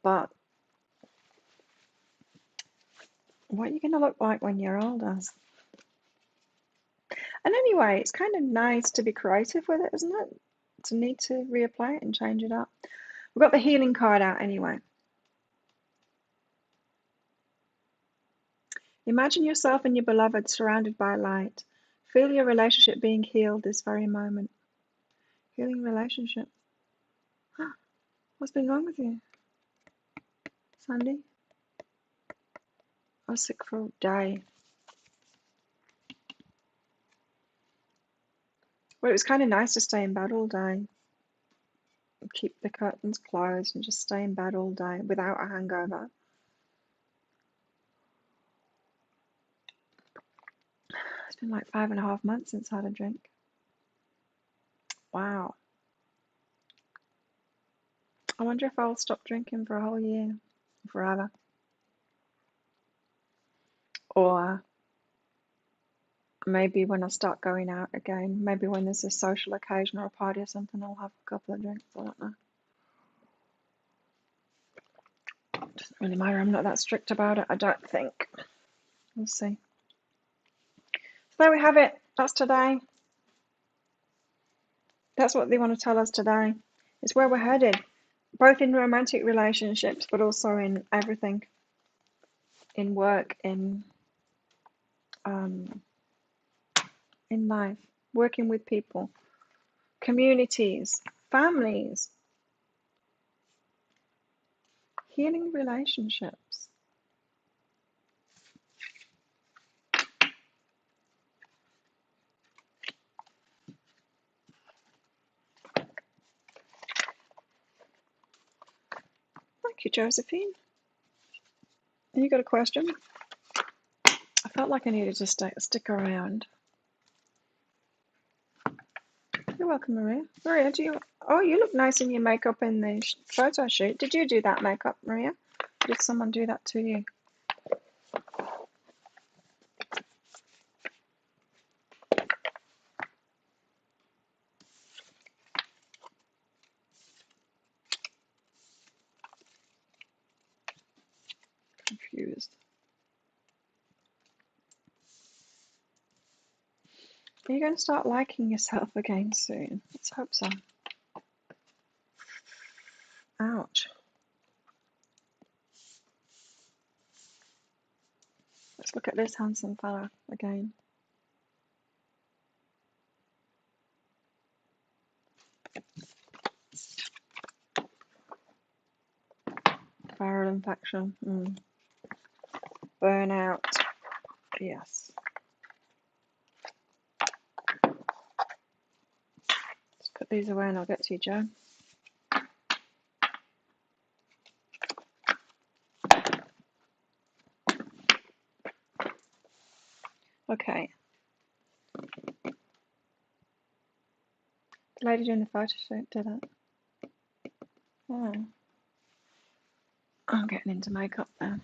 But what are you going to look like when you're older? And anyway, it's kind of nice to be creative with it, isn't it? To need to reapply it and change it up. We've got the healing card out anyway. Imagine yourself and your beloved surrounded by light. Feel your relationship being healed this very moment. Healing relationship. What's been wrong with you, Sandy? I was sick for a day. Well, it was kind of nice to stay in bed all day. Keep the curtains closed and just stay in bed all day without a hangover. It's been like 5.5 months since I had a drink. Wow. I wonder if I'll stop drinking for a whole year, forever. Or maybe when I start going out again, maybe when there's a social occasion or a party or something, I'll have a couple of drinks. I don't know. Doesn't really matter. I'm not that strict about it, I don't think. We'll see. So there we have it. That's today. That's what they want to tell us today. It's where we're headed, both in romantic relationships, but also in everything, in work, in life, working with people, communities, families, healing relationships. Thank you, Josephine. You got a question? I felt like I needed to stick around. You're welcome, Maria. Maria, you look nice in your makeup in the photo shoot. Did you do that makeup, Maria? Or did someone do that to you? confused. Are you going to start liking yourself again soon? Let's hope so. Ouch. Let's look at this handsome fella again. Viral infection. Burnout. Yes. Let's put these away and I'll get to you, Joe. Okay. The lady doing the photo shoot did it. Oh. I'm getting into makeup now.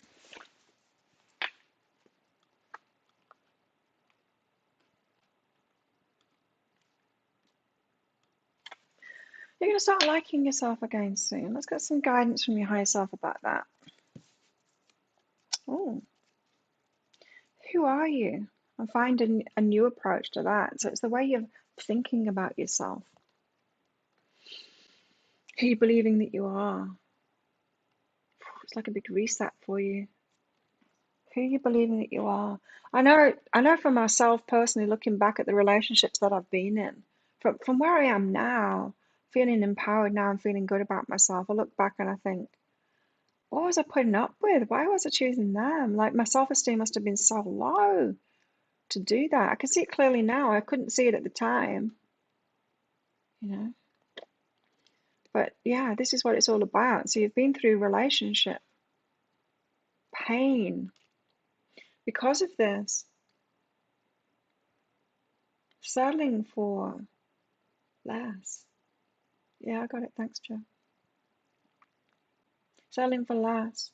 You're going to start liking yourself again soon. Let's get some guidance from your higher self about that. Oh. Who are you? And find a new approach to that. So it's the way of thinking about yourself. Who you believing that you are. It's like a big reset for you. Who you believing that you are. I know for myself personally, looking back at the relationships that I've been in, from where I am now, feeling empowered now and feeling good about myself, I look back and I think, what was I putting up with? Why was I choosing them? Like, my self-esteem must have been so low to do that. I can see it clearly now. I couldn't see it at the time, you know. But yeah, this is what it's all about. So you've been through relationship pain because of this, settling for less. Yeah, I got it. Thanks, Joe. Settling for less.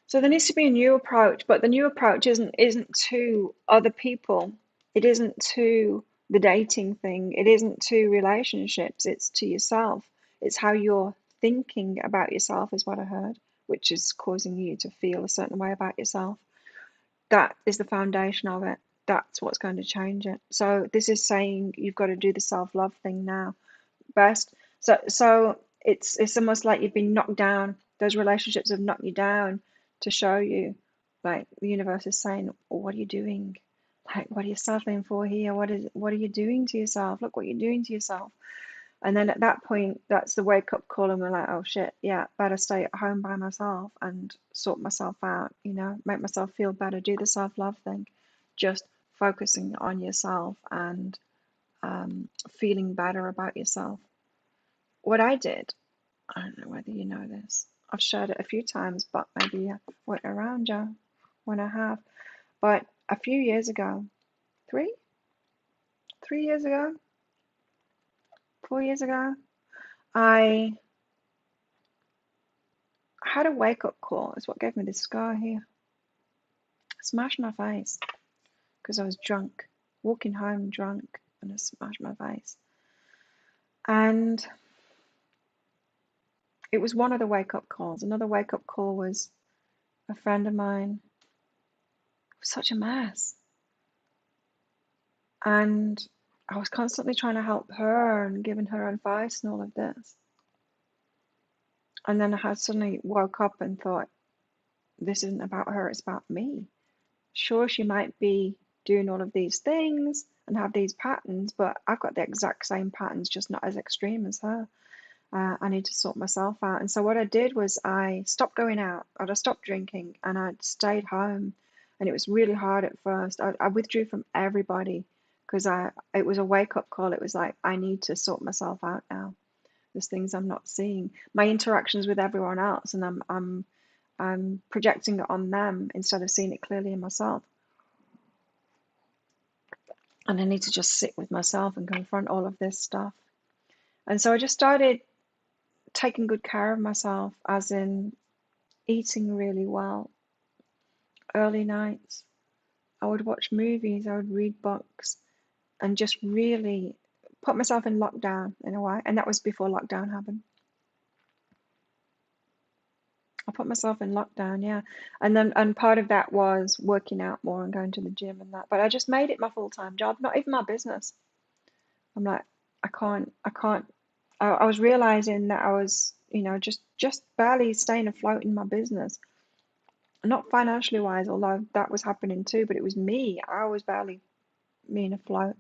So there needs to be a new approach, but the new approach isn't to other people. It isn't to the dating thing. It isn't to relationships. It's to yourself. It's how you're thinking about yourself, is what I heard, which is causing you to feel a certain way about yourself. That is the foundation of it. That's what's going to change it. So this is saying you've got to do the self-love thing now. Best. So it's almost like you've been knocked down. Those relationships have knocked you down to show you, like, the universe is saying, well, what are you doing? Like, what are you settling for here? What are you doing to yourself? Look what you're doing to yourself. And then at that point, that's the wake up call, and we're like, oh shit, yeah, better stay at home by myself and sort myself out, make myself feel better, do the self-love thing, just focusing on yourself and feeling better about yourself. What I did, I don't know whether you know this, I've shared it a few times, but maybe I went around you when I have. But a few years ago, 3 years ago, 4 years ago, I had a wake-up call. It's what gave me this scar here. I smashed my face because I was drunk, walking home drunk, and I smashed my face. And it was one of the wake-up calls. Another wake-up call was a friend of mine was such a mess. And I was constantly trying to help her and giving her advice and all of this. And then I had suddenly woke up and thought, this isn't about her, it's about me. Sure, she might be doing all of these things and have these patterns, but I've got the exact same patterns, just not as extreme as her. I need to sort myself out. And so what I did was I stopped going out, I stopped drinking, and I stayed home. And it was really hard at first. I withdrew from everybody because it was a wake-up call. It was like, I need to sort myself out now. There's things I'm not seeing. My interactions with everyone else, and I'm projecting it on them instead of seeing it clearly in myself. And I need to just sit with myself and confront all of this stuff. And so I just started taking good care of myself, as in eating really well, early nights. I would watch movies, I would read books, and just really put myself in lockdown in a way. And that was before lockdown happened. I put myself in lockdown, yeah. And part of that was working out more and going to the gym and that. But I just made it my full-time job, not even my business. I'm like, I can't. I was realizing that I was, just barely staying afloat in my business. Not financially wise, although that was happening too, but it was me. I was barely being afloat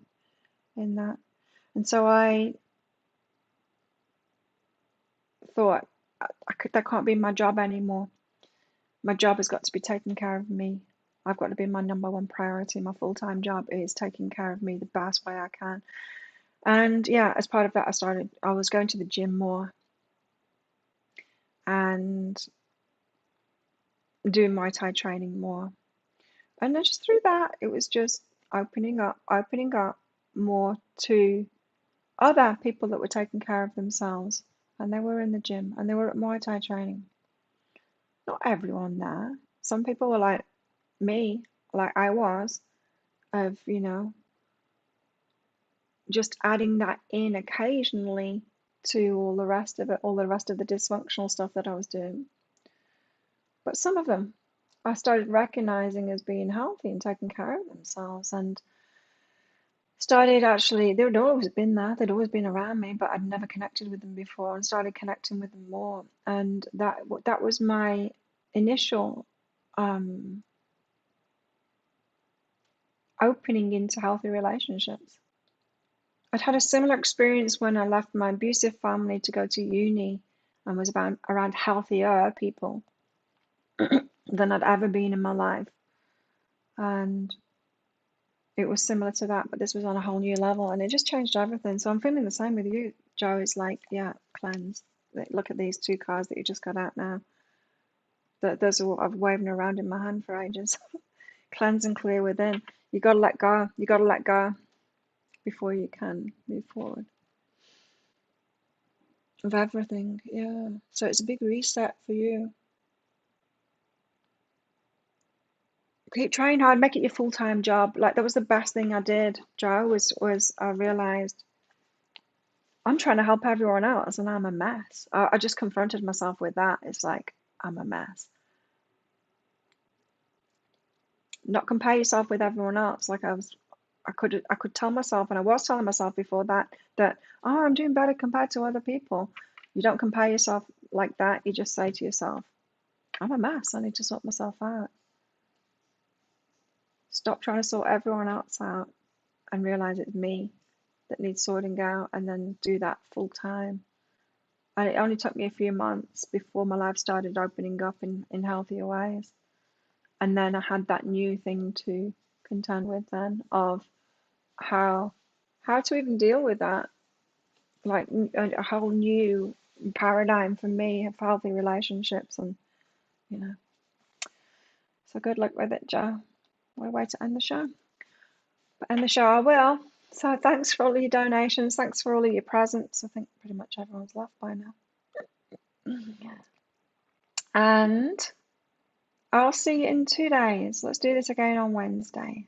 in that. And so I thought, that can't be my job anymore. My job has got to be taking care of me. I've got to be my number one priority. My full-time job is taking care of me the best way I can. And yeah, as part of that, I was going to the gym more and doing Muay Thai training more. And then just through that, it was just opening up more to other people that were taking care of themselves. And they were in the gym and they were at Muay Thai training. Not everyone there. Some people were like me, like I was, of, just adding that in occasionally to all the rest of it, all the rest of the dysfunctional stuff that I was doing. But some of them I started recognizing as being healthy and taking care of themselves, and started actually, they'd always been there, they'd always been around me, but I'd never connected with them before, and started connecting with them more. And that was my initial opening into healthy relationships. I'd had a similar experience when I left my abusive family to go to uni and was around healthier people than I'd ever been in my life. And it was similar to that, but this was on a whole new level, and it just changed everything. So I'm feeling the same with you, Joe. It's like, yeah, cleanse. Look at these two cards that you just got out now. Those are what I've waving around in my hand for ages. Cleanse and clear within. You got to let go. You got to let go before you can move forward of everything. Yeah. So it's a big reset for you. Keep trying hard, make it your full-time job. Like, that was the best thing I did, Joe, was I realized I'm trying to help everyone else and I'm a mess. I just confronted myself with that. It's like, I'm a mess. Not compare yourself with everyone else. Like, I could tell myself, and I was telling myself before that oh, I'm doing better compared to other people. You don't compare yourself like that. You just say to yourself, I'm a mess. I need to sort myself out. Stop trying to sort everyone else out and realize it's me that needs sorting out, and then do that full time. And it only took me a few months before my life started opening up in healthier ways. And then I had that new thing to contend with then, of how to even deal with that. Like a whole new paradigm for me of healthy relationships, and so good luck with it, Joe. What a way to end the show. But end the show I will. So thanks for all of your donations. Thanks for all of your presents. I think pretty much everyone's left by now. And I'll see you in 2 days. Let's do this again on Wednesday.